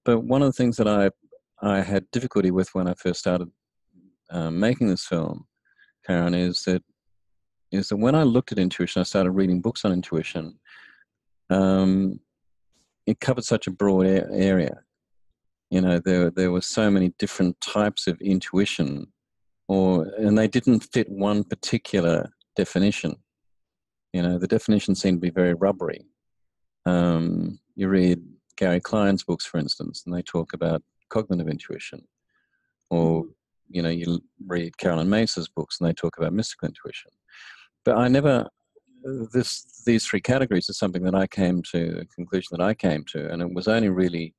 but one of the things that I had difficulty with when I first started making this film, Karen, is that when I looked at intuition, I started reading books on intuition. It covered such a broad area. You know, there were so many different types of intuition, and they didn't fit one particular definition. You know, the definition seemed to be very rubbery. You read Gary Klein's books, for instance, and they talk about cognitive intuition. Or, you know, you read Carolyn Mace's books and they talk about mystical intuition. But I never, these three categories is something that I came to, a conclusion that I came to, and it was only really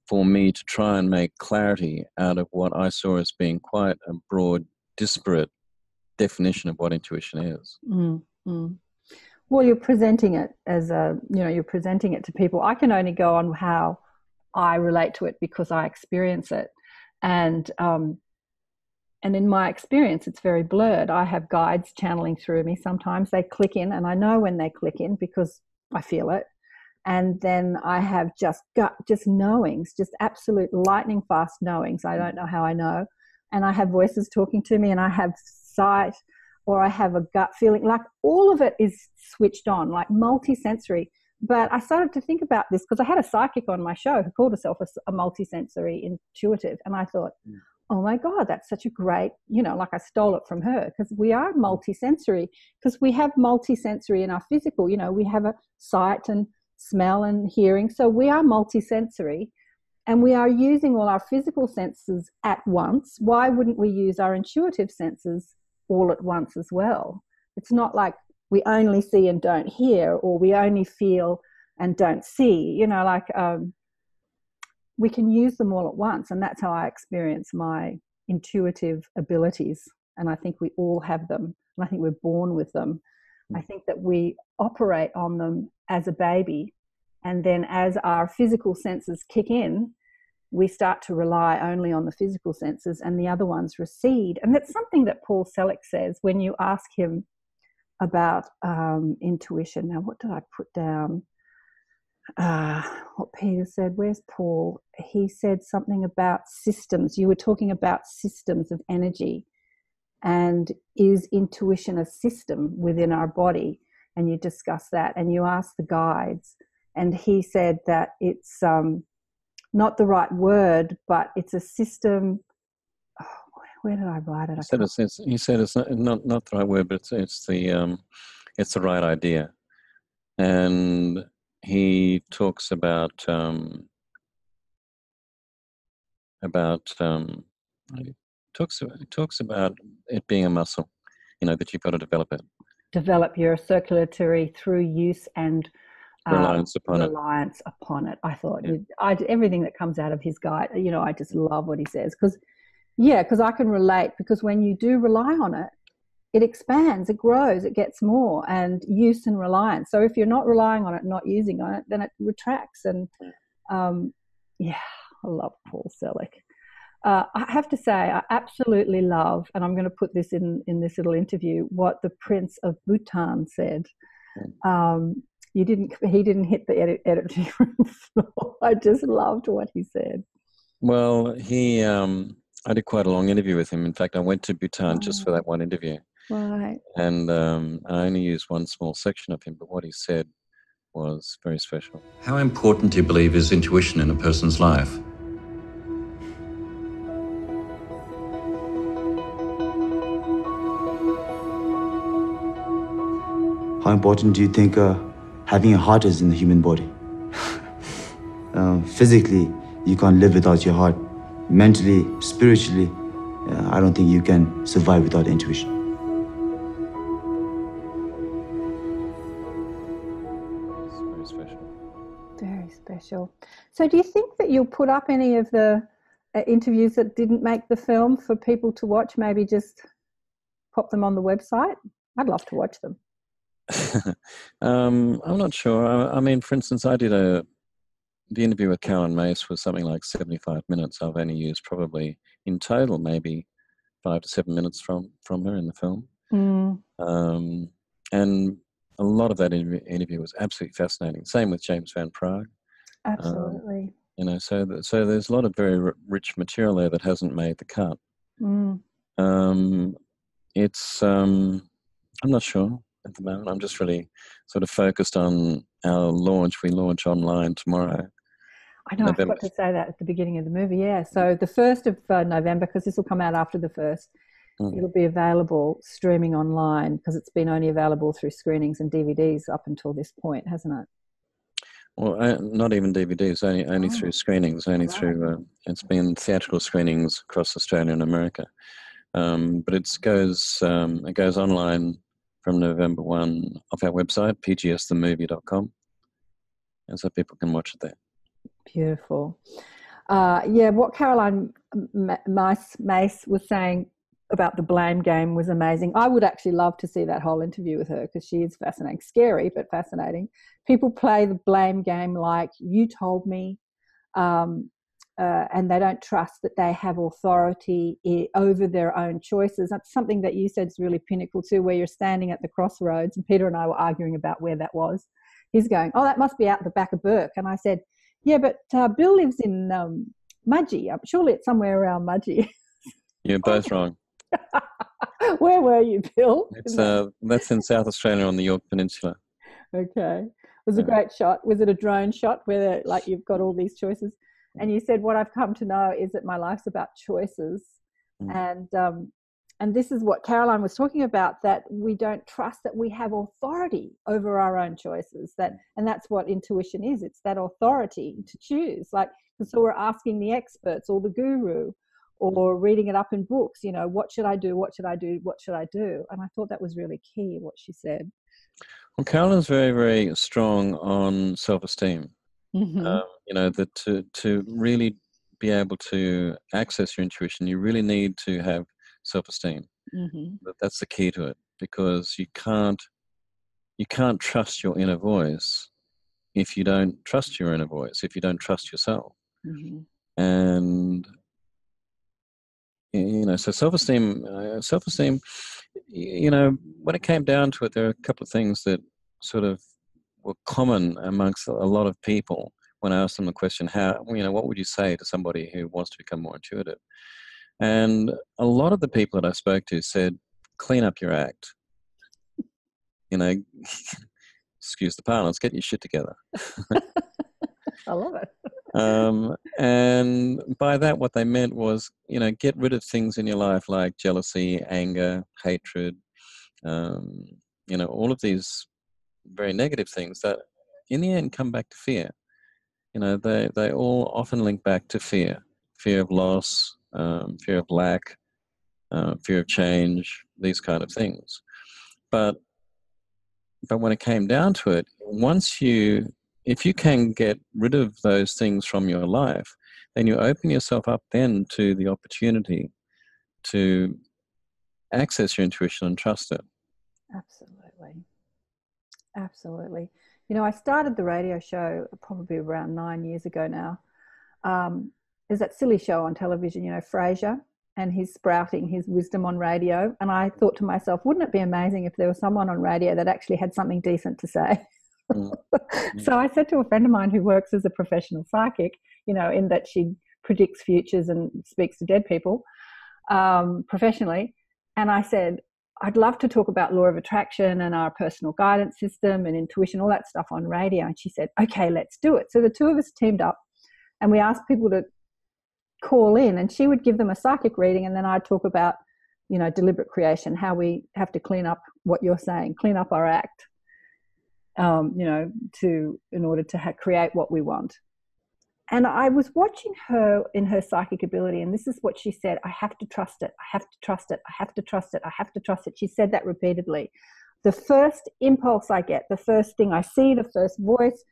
for me to try and make clarity out of what I saw as being quite a broad, disparate definition of what intuition is. Mm-hmm. Well, you're presenting it as you're presenting it to people. I can only go on how I relate to it because I experience it. And in my experience, it's very blurred. I have guides channeling through me. Sometimes they click in, and I know when they click in because I feel it. And then I have just knowings, just absolute lightning fast knowings. I don't know how I know. And I have voices talking to me, and I have sight, or I have a gut feeling. Like all of it is switched on, like multisensory. But I started to think about this because I had a psychic on my show who called herself a multisensory intuitive. And I thought, oh my God, that's such a great, like I stole it from her, because we are multisensory, because we have multisensory in our physical. We have a sight and smell and hearing. So we are multisensory, and we are using all our physical senses at once. Why wouldn't we use our intuitive senses all at once as well? It's not like we only see and don't hear, or we only feel and don't see. We can use them all at once, and that's how I experience my intuitive abilities. And I think we all have them, and I think we're born with them. I think that we operate on them as a baby, and then as our physical senses kick in, we start to rely only on the physical senses, and the other ones recede. And that's something that Paul Selig says when you ask him about intuition. Now, what did I put down? What Peter said. Where's Paul? He said something about systems. You were talking about systems of energy, and is intuition a system within our body? And you discuss that, and you ask the guides, and he said that it's not the right word, but it's a system. Oh, where did I write it? He said it's not the right word, but it's the right idea. And he talks about talks about it being a muscle, that you've got to develop it. Develop your circulatory through use and reliance upon it. I thought everything that comes out of his guide, I just love what he says, because I can relate, because when you do rely on it, it expands, it grows, it gets more, and use and reliance. So if you're not relying on it, not using on it, then it retracts. And I love Paul Selig. I have to say, I absolutely love, and I'm going to put this in this little interview, what the Prince of Bhutan said. He didn't hit the editing room floor. I just loved what he said. Well, I did quite a long interview with him. In fact, I went to Bhutan just for that one interview. Right. And I only used one small section of him, but what he said was very special. How important do you believe is intuition in a person's life? How important do you think having a heart is in the human body? Physically, you can't live without your heart. Mentally, spiritually, I don't think you can survive without intuition. It's very special. Very special. So do you think that you'll put up any of the interviews that didn't make the film for people to watch? Maybe just pop them on the website? I'd love to watch them. I'm not sure. I mean, for instance, I did the interview with Carolyn Mace was something like 75 minutes. I've only used probably in total maybe 5 to 7 minutes from her in the film. and a lot of that interview was absolutely fascinating. Same with James Van Praagh. Absolutely. You know, so there's a lot of very rich material there that hasn't made the cut. It's I'm not sure at the moment. I'm just really sort of focused on our launch. We launch online tomorrow. I know, November. I forgot to say that at the beginning of the movie, yeah. So the 1st of November, because this will come out after the 1st, it'll be available streaming online, because it's been only available through screenings and DVDs up until this point, hasn't it? Well, not even DVDs, only through screenings, through, it's been theatrical screenings across Australia and America. But it goes online from November 1 off our website, pgsthemovie.com, and so people can watch it there. Beautiful. What Caroline Mace was saying about the blame game was amazing. I would actually love to see that whole interview with her, because she is fascinating. Scary, but fascinating. People play the blame game like, you told me, and they don't trust that they have authority over their own choices. That's something that you said is really pinnacle too, where you're standing at the crossroads, and Peter and I were arguing about where that was. He's going, oh, that must be out the back of Burke. And I said, yeah, but Bill lives in Mudgee. Surely it's somewhere around Mudgee. You're both wrong. Where were you, Bill? That's in South Australia on the York Peninsula. Okay. It was a great shot. Was it a drone shot where you've got all these choices? And you said, what I've come to know is that my life's about choices. And this is what Caroline was talking about, that we don't trust that we have authority over our own choices. And that's what intuition is. It's that authority to choose. So we're asking the experts or the guru, or reading it up in books, what should I do? What should I do? What should I do? And I thought that was really key, what she said. Well, Caroline's very, very strong on self-esteem. That to really be able to access your intuition, you really need to have self-esteem. That's the key to it, because you can't trust your inner voice if you don't trust your inner voice, if you don't trust yourself. And so self-esteem, when it came down to it, there are a couple of things that sort of were common amongst a lot of people when I asked them the question, what would you say to somebody who wants to become more intuitive? And a lot of the people that I spoke to said, clean up your act. Excuse the parlance, get your shit together. I love it. And by that, what they meant was, get rid of things in your life like jealousy, anger, hatred, all of these very negative things that in the end come back to fear. They all often link back to fear of loss, fear of lack, fear of change, these kind of things. But when it came down to it, if you can get rid of those things from your life, then you open yourself up then to the opportunity to access your intuition and trust it. Absolutely. I started the radio show probably around 9 years ago now. There's that silly show on television, Frasier, and he's sprouting his wisdom on radio. And I thought to myself, wouldn't it be amazing if there was someone on radio that actually had something decent to say? So I said to a friend of mine who works as a professional psychic, in that she predicts futures and speaks to dead people professionally. And I said, I'd love to talk about law of attraction and our personal guidance system and intuition, all that stuff on radio. And she said, okay, let's do it. So the two of us teamed up and we asked people to call in, and she would give them a psychic reading, and then I'd talk about, deliberate creation, how we have to clean up what you're saying, clean up our act, in order to create what we want. And I was watching her in her psychic ability, and this is what she said: I have to trust it. I have to trust it. I have to trust it. I have to trust it. She said that repeatedly. The first impulse I get, the first thing I see, the first voice,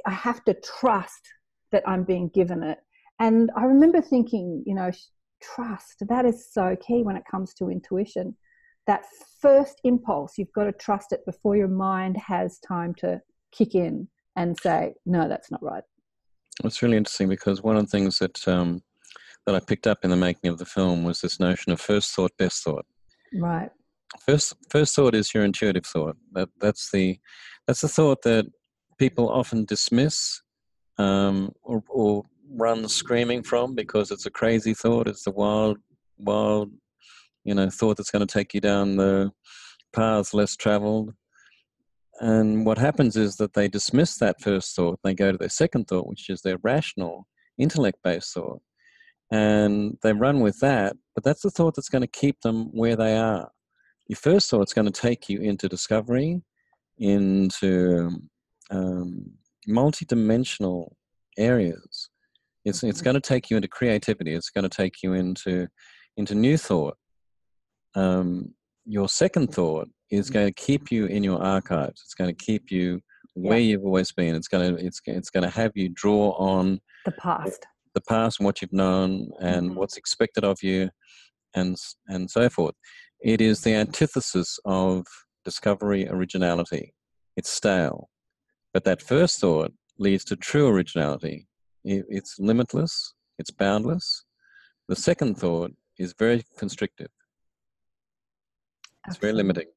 I have to trust that I'm being given it. And I remember thinking, trust, that is so key when it comes to intuition. That first impulse, you've got to trust it before your mind has time to kick in and say, no, that's not right. It's really interesting, because one of the things that I picked up in the making of the film was this notion of first thought, best thought. Right. First thought is your intuitive thought. That's the thought that people often dismiss, or run screaming from because it's a crazy thought. It's the wild, thought that's going to take you down the paths less traveled. And what happens is that they dismiss that first thought. They go to their second thought, which is their rational, intellect-based thought, and they run with that. But that's the thought that's going to keep them where they are. Your first thought's going to take you into discovery, into multidimensional areas. It's going to take you into creativity. It's going to take you into new thought. Your second thought is going to keep you in your archives. It's going to keep you where you've always been. It's going to have you draw on the past and what you've known and what's expected of you, and so forth. It is the antithesis of discovery, originality. It's stale. But that first thought leads to true originality. It's limitless. It's boundless. The second thought is very constrictive. It's very limiting.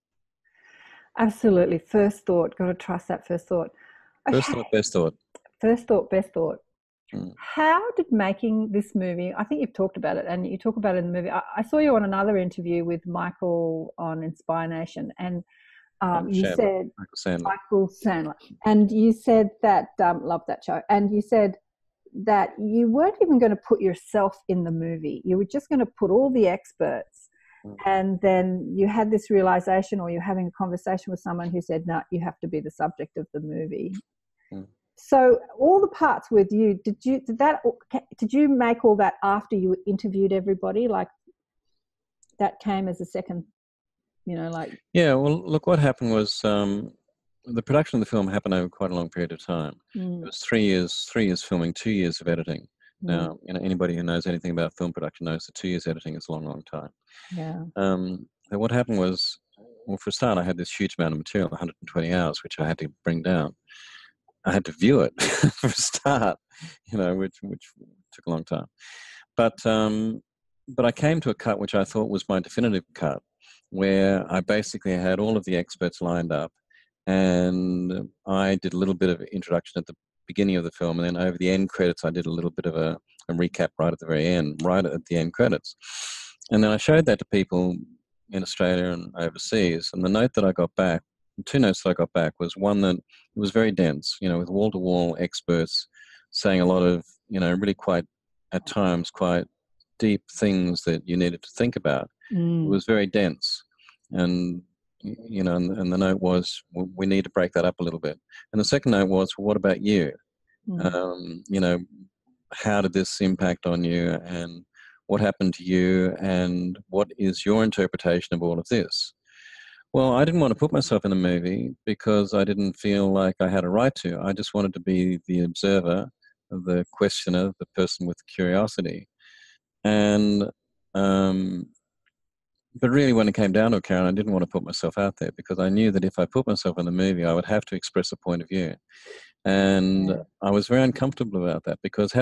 Absolutely. First thought. Got to trust that first thought. Okay. First thought, best thought. First thought, best thought. How did making this movie, I think you've talked about it, and you talk about it in the movie. I saw you on another interview with Michael on Inspire Nation, and you said Michael Sandler, and you said that love that show, and you said that you weren't even going to put yourself in the movie. You were just going to put all the experts, and then you had this realization, or you're having a conversation with someone who said, "No, you have to be the subject of the movie." So all the parts with you, did you make all that after you interviewed everybody? Like that came as a second, Yeah, well, look, what happened was the production of the film happened over quite a long period of time. It was 3 years filming, 2 years of editing. Now, anybody who knows anything about film production knows that 2 years editing is a long, long time. Yeah. And what happened was, well, for a start, I had this huge amount of material, 120 hours, which I had to bring down. I had to view it for a start, which took a long time. But I came to a cut which I thought was my definitive cut, where I basically had all of the experts lined up, and I did a little bit of introduction at the beginning of the film, and then over the end credits I did a little bit of a recap right at the very end, right at the end credits. And then I showed that to people in Australia and overseas, and the note that I got back, two notes that I got back, was one that it was very dense, with wall-to-wall experts saying a lot of, really quite, at times, quite deep things that you needed to think about. It was very dense. And, and the note was, we need to break that up a little bit. And the second note was, well, what about you? How did this impact on you, and what happened to you, and what is your interpretation of all of this? Well, I didn't want to put myself in the movie because I didn't feel like I had a right to. I just wanted to be the observer, the questioner, the person with curiosity. And, but really when it came down to it, Karen, I didn't want to put myself out there because I knew that if I put myself in the movie, I would have to express a point of view. And I was very uncomfortable about that because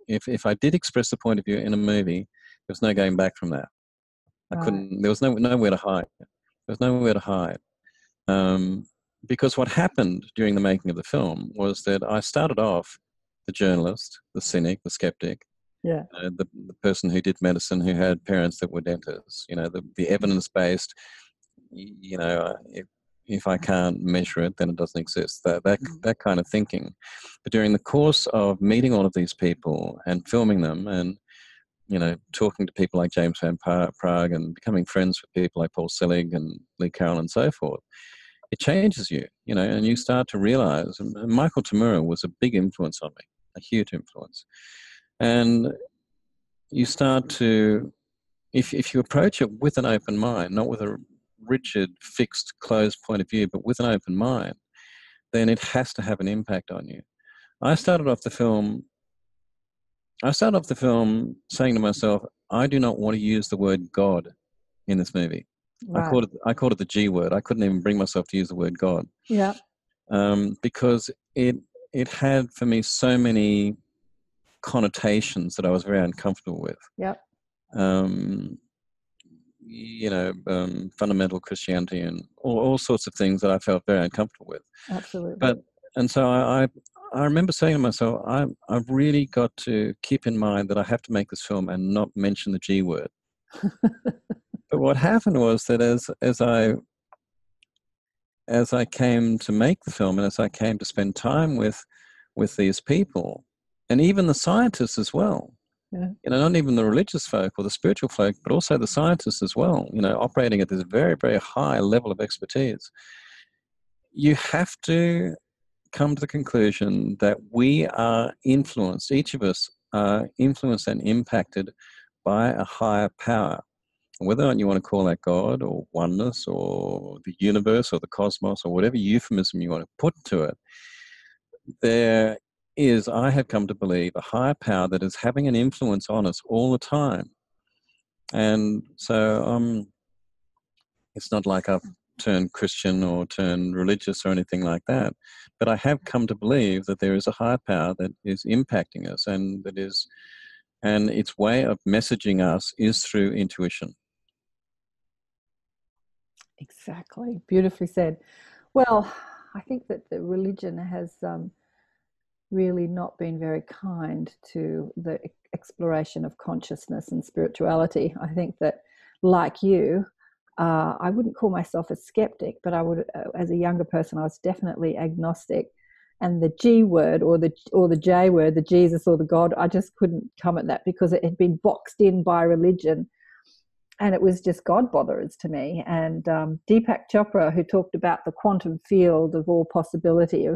if I did express the point of view in a movie, there was no going back from that. I couldn't, there was nowhere to hide. There's nowhere to hide. Because what happened during the making of the film was that I started off the journalist, the cynic, the skeptic, the person who did medicine, who had parents that were dentists, the evidence-based, if I can't measure it, then it doesn't exist, that kind of thinking. But during the course of meeting all of these people and filming them and talking to people like James Van Praagh and becoming friends with people like Paul Selig and Lee Carroll and so forth, it changes you, and you start to realize, and Michael Tamura was a big influence on me, a huge influence. And you start to, if you approach it with an open mind, not with a rigid, fixed, closed point of view, but with an open mind, then it has to have an impact on you. I started off the film saying to myself, I do not want to use the word God in this movie. Right. I called it the G word. I couldn't even bring myself to use the word God. Yeah. Because it had for me so many connotations that I was very uncomfortable with. Yep. fundamental Christianity and all sorts of things that I felt very uncomfortable with. Absolutely. And so I remember saying to myself, I've really got to keep in mind that I have to make this film and not mention the G word. But what happened was that as I came to make the film and as I came to spend time with these people, and even the scientists as well, not even the religious folk or the spiritual folk, but also the scientists as well, operating at this very, very high level of expertise, you have to come to the conclusion that we are influenced, each of us are influenced and impacted by a higher power. Whether or not you want to call that God or oneness or the universe or the cosmos or whatever euphemism you want to put to it, there is, I have come to believe, a higher power that is having an influence on us all the time. And so it's not like I've turned Christian or turned religious or anything like that, but I have come to believe that there is a higher power that is impacting us, and its way of messaging us is through intuition. Exactly. Beautifully said. Well, I think that the religion has really not been very kind to the exploration of consciousness and spirituality. I think that, like you, I wouldn't call myself a skeptic, but I would, as a younger person, I was definitely agnostic. And the G word or the J word, the Jesus or the God, I just couldn't come at that because it had been boxed in by religion. And it was just God botherers to me. And Deepak Chopra, who talked about the quantum field of all possibility,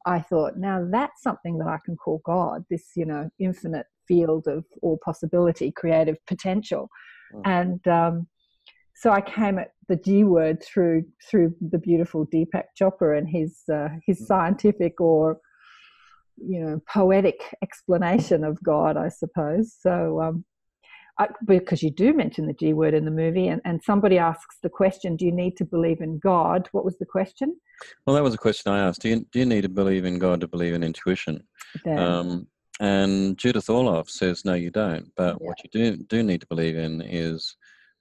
I thought, now that's something that I can call God, this, infinite field of all possibility, creative potential. And so I came at the G word through the beautiful Deepak Chopra and his scientific or, poetic explanation of God, I suppose. So because you do mention the G word in the movie, and somebody asks the question, do you need to believe in God? What was the question? Well, that was a question I asked. Do you need to believe in God to believe in intuition? And Judith Orloff says, no, you don't. But what you do need to believe in is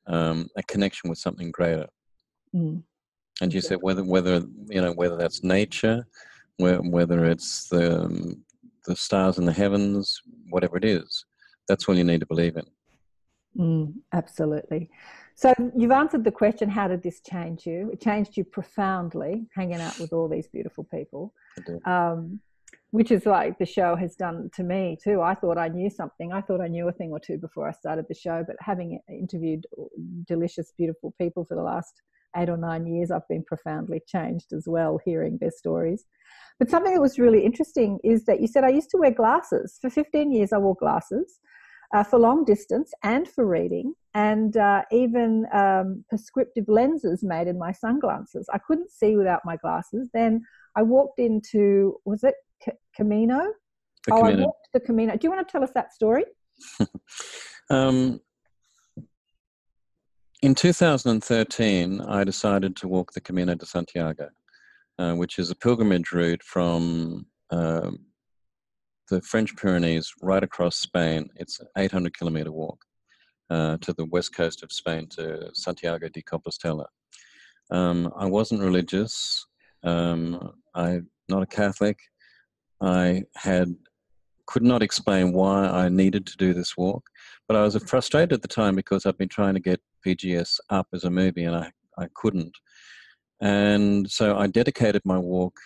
a connection with something greater. And you said whether that's nature, whether it's the stars in the heavens, whatever it is, that's what you need to believe in. Absolutely. So you've answered the question, how did this change you? It changed you profoundly, hanging out with all these beautiful people, which is like the show has done to me too. I thought I knew something. I thought I knew a thing or two before I started the show, but having interviewed delicious, beautiful people for the last 8 or 9 years, I've been profoundly changed as well, hearing their stories. But something that was really interesting is that you said, I used to wear glasses. For 15 years, I wore glasses. For long distance and for reading, and even prescriptive lenses made in my sunglasses. I couldn't see without my glasses. Then I walked into, was it Camino? I walked the Camino. Do you want to tell us that story? In 2013, I decided to walk the Camino de Santiago, which is a pilgrimage route from the French Pyrenees right across Spain. It's an 800-kilometer walk to the west coast of Spain, to Santiago de Compostela. I wasn't religious. I'm not a Catholic. I could not explain why I needed to do this walk, but I was frustrated at the time because I've been trying to get PGS up as a movie and I couldn't. And so I dedicated my walk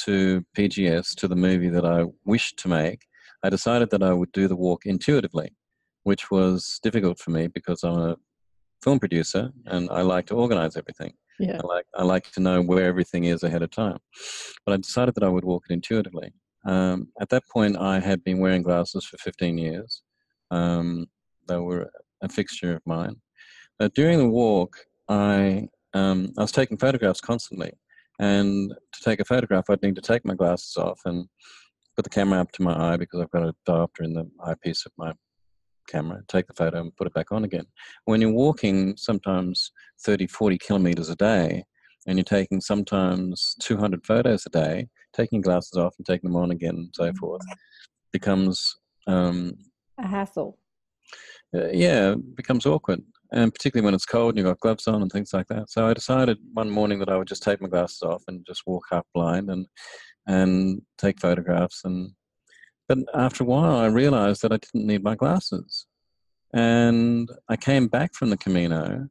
to PGS, to the movie that I wished to make. I decided that I would do the walk intuitively, which was difficult for me because I'm a film producer and I like to organize everything. Yeah. I like to know where everything is ahead of time. But I decided that I would walk it intuitively. At that point, I had been wearing glasses for 15 years. They were a fixture of mine. During the walk, I was taking photographs constantly. And to take a photograph, I'd need to take my glasses off and put the camera up to my eye because I've got a diopter in the eyepiece of my camera, take the photo and put it back on again. When you're walking sometimes 30, 40 kilometers a day, and you're taking sometimes 200 photos a day, taking glasses off and taking them on again and so forth becomes... a hassle. It becomes awkward. and particularly when it's cold and you've got gloves on and things like that. So I decided one morning that I would just take my glasses off and just walk half blind and take photographs. But after a while, I realized that I didn't need my glasses. And I came back from the Camino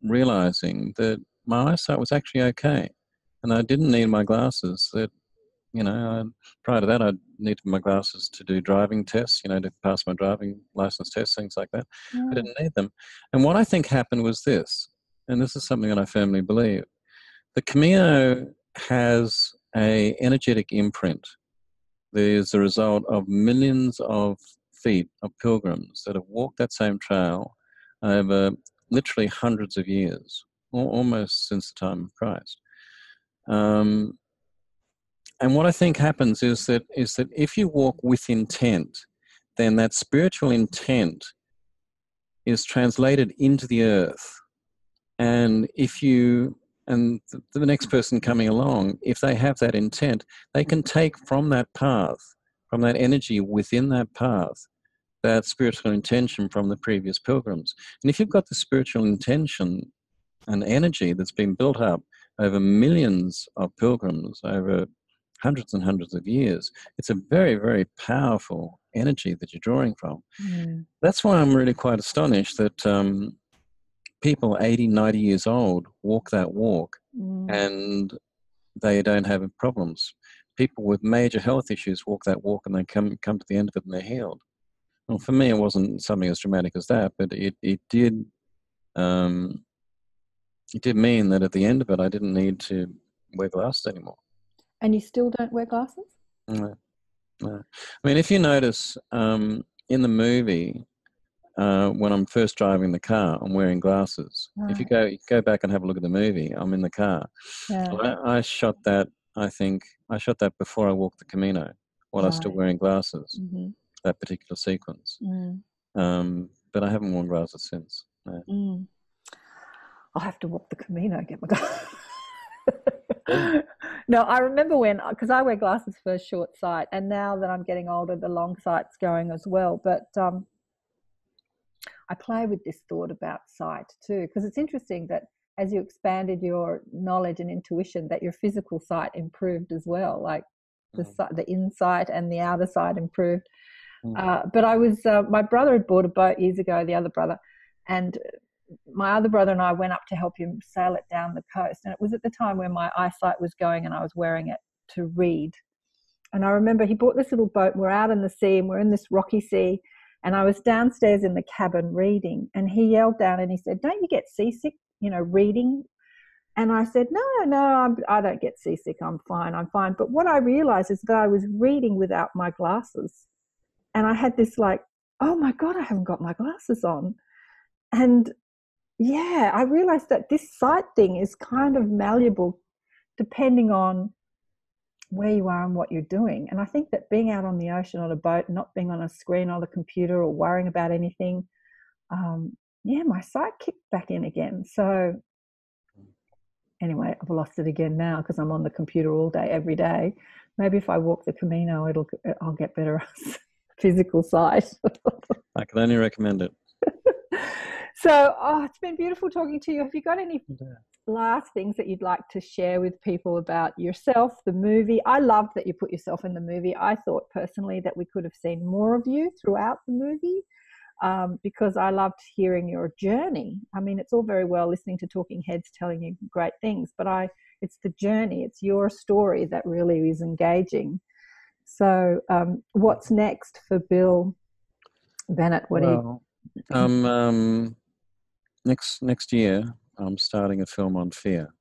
realizing that my eyesight was actually okay. And I didn't need my glasses. That, prior to that, I needed my glasses to do driving tests, to pass my driving license tests, things like that. I didn't need them. And what I think happened was this, and this is something that I firmly believe. The Camino has a energetic imprint. There's a result of millions of feet of pilgrims that have walked that same trail over literally hundreds of years, almost since the time of Christ. And what I think happens is that if you walk with intent, then that spiritual intent is translated into the earth. And the next person coming along, if they have that intent, they can take from that path, from that energy within that path, that spiritual intention from the previous pilgrims. And if you've got the spiritual intention and energy that's been built up over millions of pilgrims, over hundreds and hundreds of years, it's a very, very powerful energy that you're drawing from. That's why I'm really quite astonished that people 80, 90 years old walk that walk and they don't have problems. People with major health issues walk that walk and they come to the end of it and they're healed. Well, for me, it wasn't something as dramatic as that, but it did mean that at the end of it, I didn't need to wear glasses anymore. And you still don't wear glasses? No. I mean, if you notice in the movie, when I'm first driving the car, I'm wearing glasses. Right. If you go back and have a look at the movie, I'm in the car. Yeah. I shot that. I think I shot that before I walked the Camino, while I was still wearing glasses. That particular sequence. But I haven't worn glasses since. No. I'll have to walk the Camino and get my glasses. No, I remember because I wear glasses for short sight, and now that I'm getting older, the long sight's going as well. But I play with this thought about sight too, because it's interesting that as you expanded your knowledge and intuition, that your physical sight improved as well, like the insight and the outer sight improved. But I was, my brother had bought a boat years ago, the other brother, and my other brother and I went up to help him sail it down the coast. And it was at the time when my eyesight was going and I was wearing it to read. And I remember he bought this little boat, we're out in the sea and we're in this rocky sea. And I was downstairs in the cabin reading, and he yelled down and he said, "Don't you get seasick, reading?" And I said, no, I don't get seasick. I'm fine. But what I realized is that I was reading without my glasses. And I had this like, oh my God, I haven't got my glasses on. And yeah, I realized that this sight thing is kind of malleable depending on where you are and what you're doing. And I think that being out on the ocean on a boat, not being on a screen on a computer or worrying about anything, my sight kicked back in again. So anyway, I've lost it again now because I'm on the computer all day, every day. Maybe if I walk the Camino, I'll get better physical sight. I can only recommend it. So, it's been beautiful talking to you. Have you got any last things that you'd like to share with people about yourself, the movie? I loved that you put yourself in the movie. I thought personally that we could have seen more of you throughout the movie because I loved hearing your journey. I mean, it's all very well listening to talking heads telling you great things, but it's the journey, it's your story that really is engaging. So what's next for Bill Bennett? Next year, I'm starting a film on fear.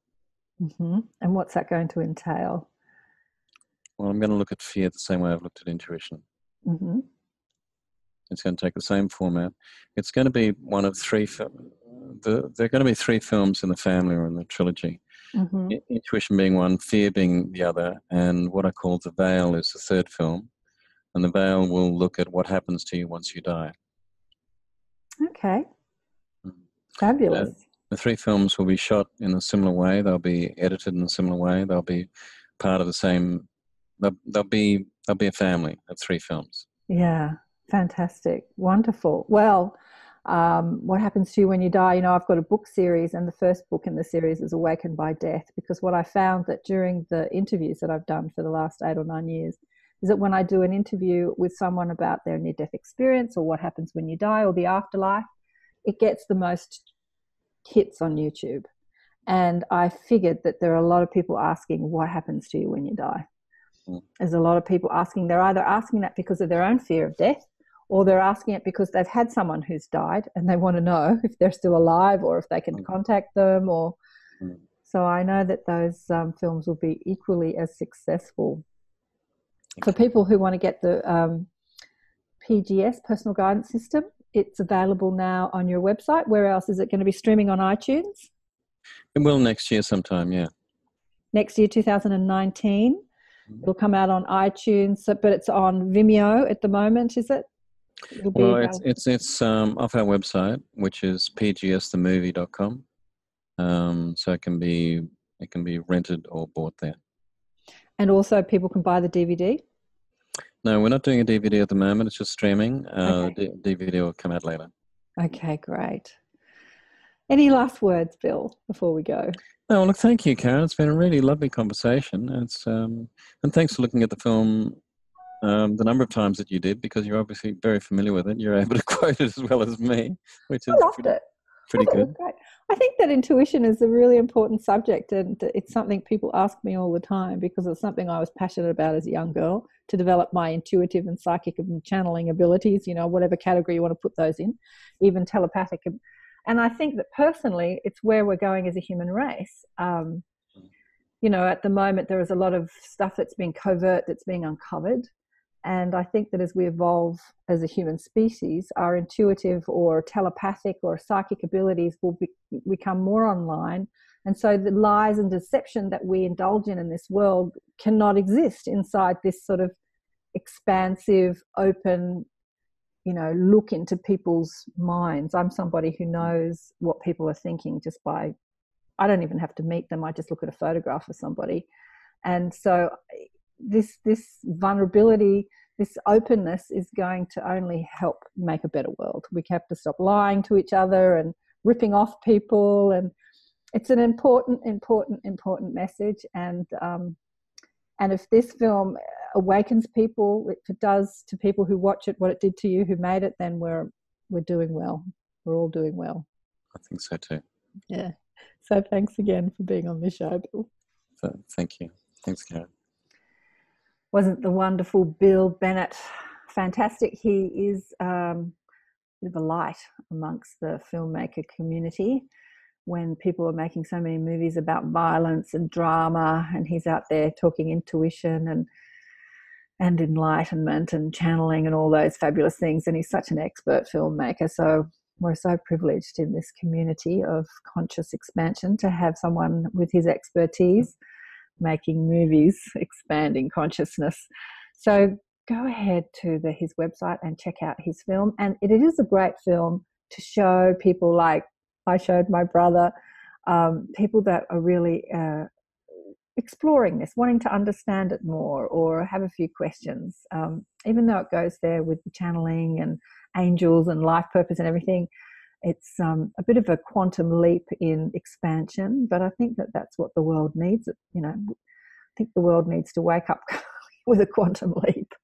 Mm-hmm. And what's that going to entail? Well, I'm going to look at fear the same way I've looked at intuition. Mm-hmm. It's going to take the same format. It's going to be one of three. There are going to be three films in the family or in the trilogy. Mm-hmm. Intuition being one, fear being the other, and what I call the veil is the third film. And the veil will look at what happens to you once you die. Okay. Fabulous. The three films will be shot in a similar way. They'll be edited in a similar way. They'll be part of the same. They'll be a family of three films. Yeah, fantastic, wonderful. Well, What happens to you when you die? You know, I've got a book series, and the first book in the series is Awakened by Death, because what I found that during the interviews that I've done for the last 8 or 9 years is that when I do an interview with someone about their near-death experience or what happens when you die or the afterlife, it gets the most hits on YouTube. And I figured that there are a lot of people asking, what happens to you when you die? There's a lot of people asking. They're either asking that because of their own fear of death, or they're asking it because they've had someone who's died and they want to know if they're still alive or if they can contact them. Or so I know that those films will be equally as successful. For people who want to get the PGS, Personal Guidance System, it's available now on your website. Where else? Is it going to be streaming on iTunes? It will next year sometime, yeah. Next year, 2019. It'll come out on iTunes, but it's on Vimeo at the moment, is it? Well, it's off our website, which is pgsthemovie.com. So it can be rented or bought there. And also people can buy the DVD? No, we're not doing a DVD at the moment. It's just streaming. Okay. DVD will come out later. Okay, great. Any last words, Bill, before we go? No, look, thank you, Karen. It's been a really lovely conversation. And thanks for looking at the film the number of times that you did, because you're obviously very familiar with it. You're able to quote it as well as me, which is pretty good. Great. I think that intuition is a really important subject, and it's something people ask me all the time, because it's something I was passionate about as a young girl, to develop my intuitive and psychic and channeling abilities, you know, whatever category you want to put those in, even telepathic. And I think that personally, it's where we're going as a human race. You know, at the moment, there is a lot of stuff that's being covert, that's being uncovered. And I think that as we evolve as a human species, our intuitive or telepathic or psychic abilities will become more online. And so the lies and deception that we indulge in this world cannot exist inside this sort of expansive, open, you know, look into people's minds. I'm somebody who knows what people are thinking just by, I don't even have to meet them. I just look at a photograph of somebody. And so this vulnerability, this openness is going to only help make a better world. We have to stop lying to each other and ripping off people. And it's an important message. And if this film awakens people, if it does to people who watch it what it did to you who made it, then we're doing well. We're all doing well. I think so too. Yeah. So thanks again for being on the show, Bill. So, thank you. Thanks, Karen. Wasn't the wonderful Bill Bennett fantastic? He is a bit of a light amongst the filmmaker community when people are making so many movies about violence and drama, and he's out there talking intuition and enlightenment and channeling and all those fabulous things. And he's such an expert filmmaker. So we're so privileged in this community of conscious expansion to have someone with his expertise making movies, expanding consciousness. So go ahead to his website and check out his film. And it is a great film to show people, like I showed my brother, people that are really exploring this, wanting to understand it more or have a few questions. Even though it goes there with the channeling and angels and life purpose and everything, it's a bit of a quantum leap in expansion, but I think that that's what the world needs. You know, I think the world needs to wake up with a quantum leap.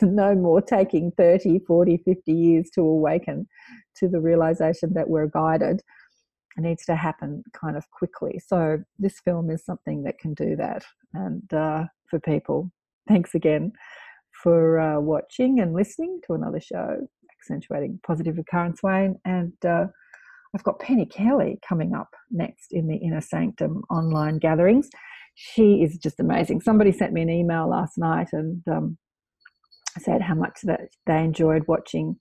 No more taking 30, 40, 50 years to awaken to the realization that we're guided. It needs to happen kind of quickly. So this film is something that can do that. And for people, thanks again for watching and listening to another show, Accentuating Positive with Karen Swain. And I've got Penny Kelly coming up next in the Inner Sanctum online gatherings. She is just amazing. Somebody sent me an email last night and said how much that they enjoyed watching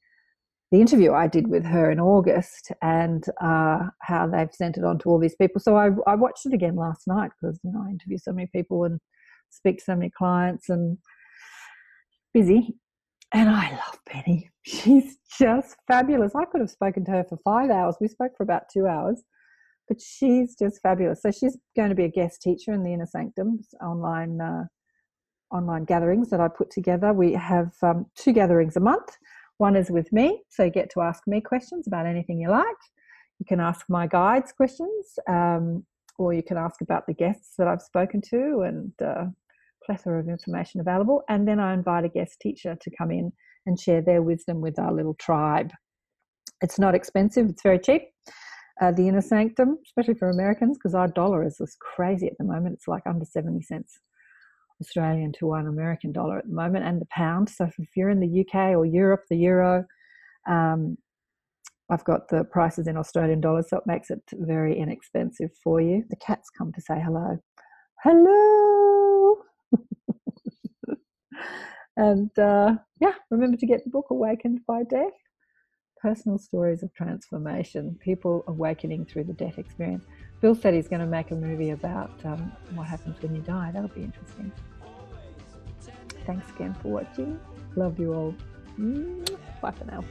the interview I did with her in August, and how they've sent it on to all these people. So I watched it again last night because, you know, I interview so many people and speak to so many clients and busy. And I love Penny. She's just fabulous. I could have spoken to her for 5 hours. We spoke for about 2 hours, but she's just fabulous. So she's going to be a guest teacher in the Inner Sanctums online gatherings that I put together. We have 2 gatherings a month. One is with me, so you get to ask me questions about anything you like. You can ask my guides questions, or you can ask about the guests that I've spoken to, and plethora of information available. And then I invite a guest teacher to come in and share their wisdom with our little tribe. It's not expensive, it's very cheap. The Inner Sanctum, especially for Americans, because our dollar is just crazy at the moment. It's like under 70 cents Australian to one American dollar at the moment, and the pound. So if you're in the UK or Europe, the euro, I've got the prices in Australian dollars, so it makes it very inexpensive for you. The cats come to say hello. Hello! And remember to get the book Awakened by Death. Personal stories of transformation, people awakening through the death experience. Bill said he's going to make a movie about what happens when you die. That'll be interesting. Thanks again for watching. Love you all. Bye for now.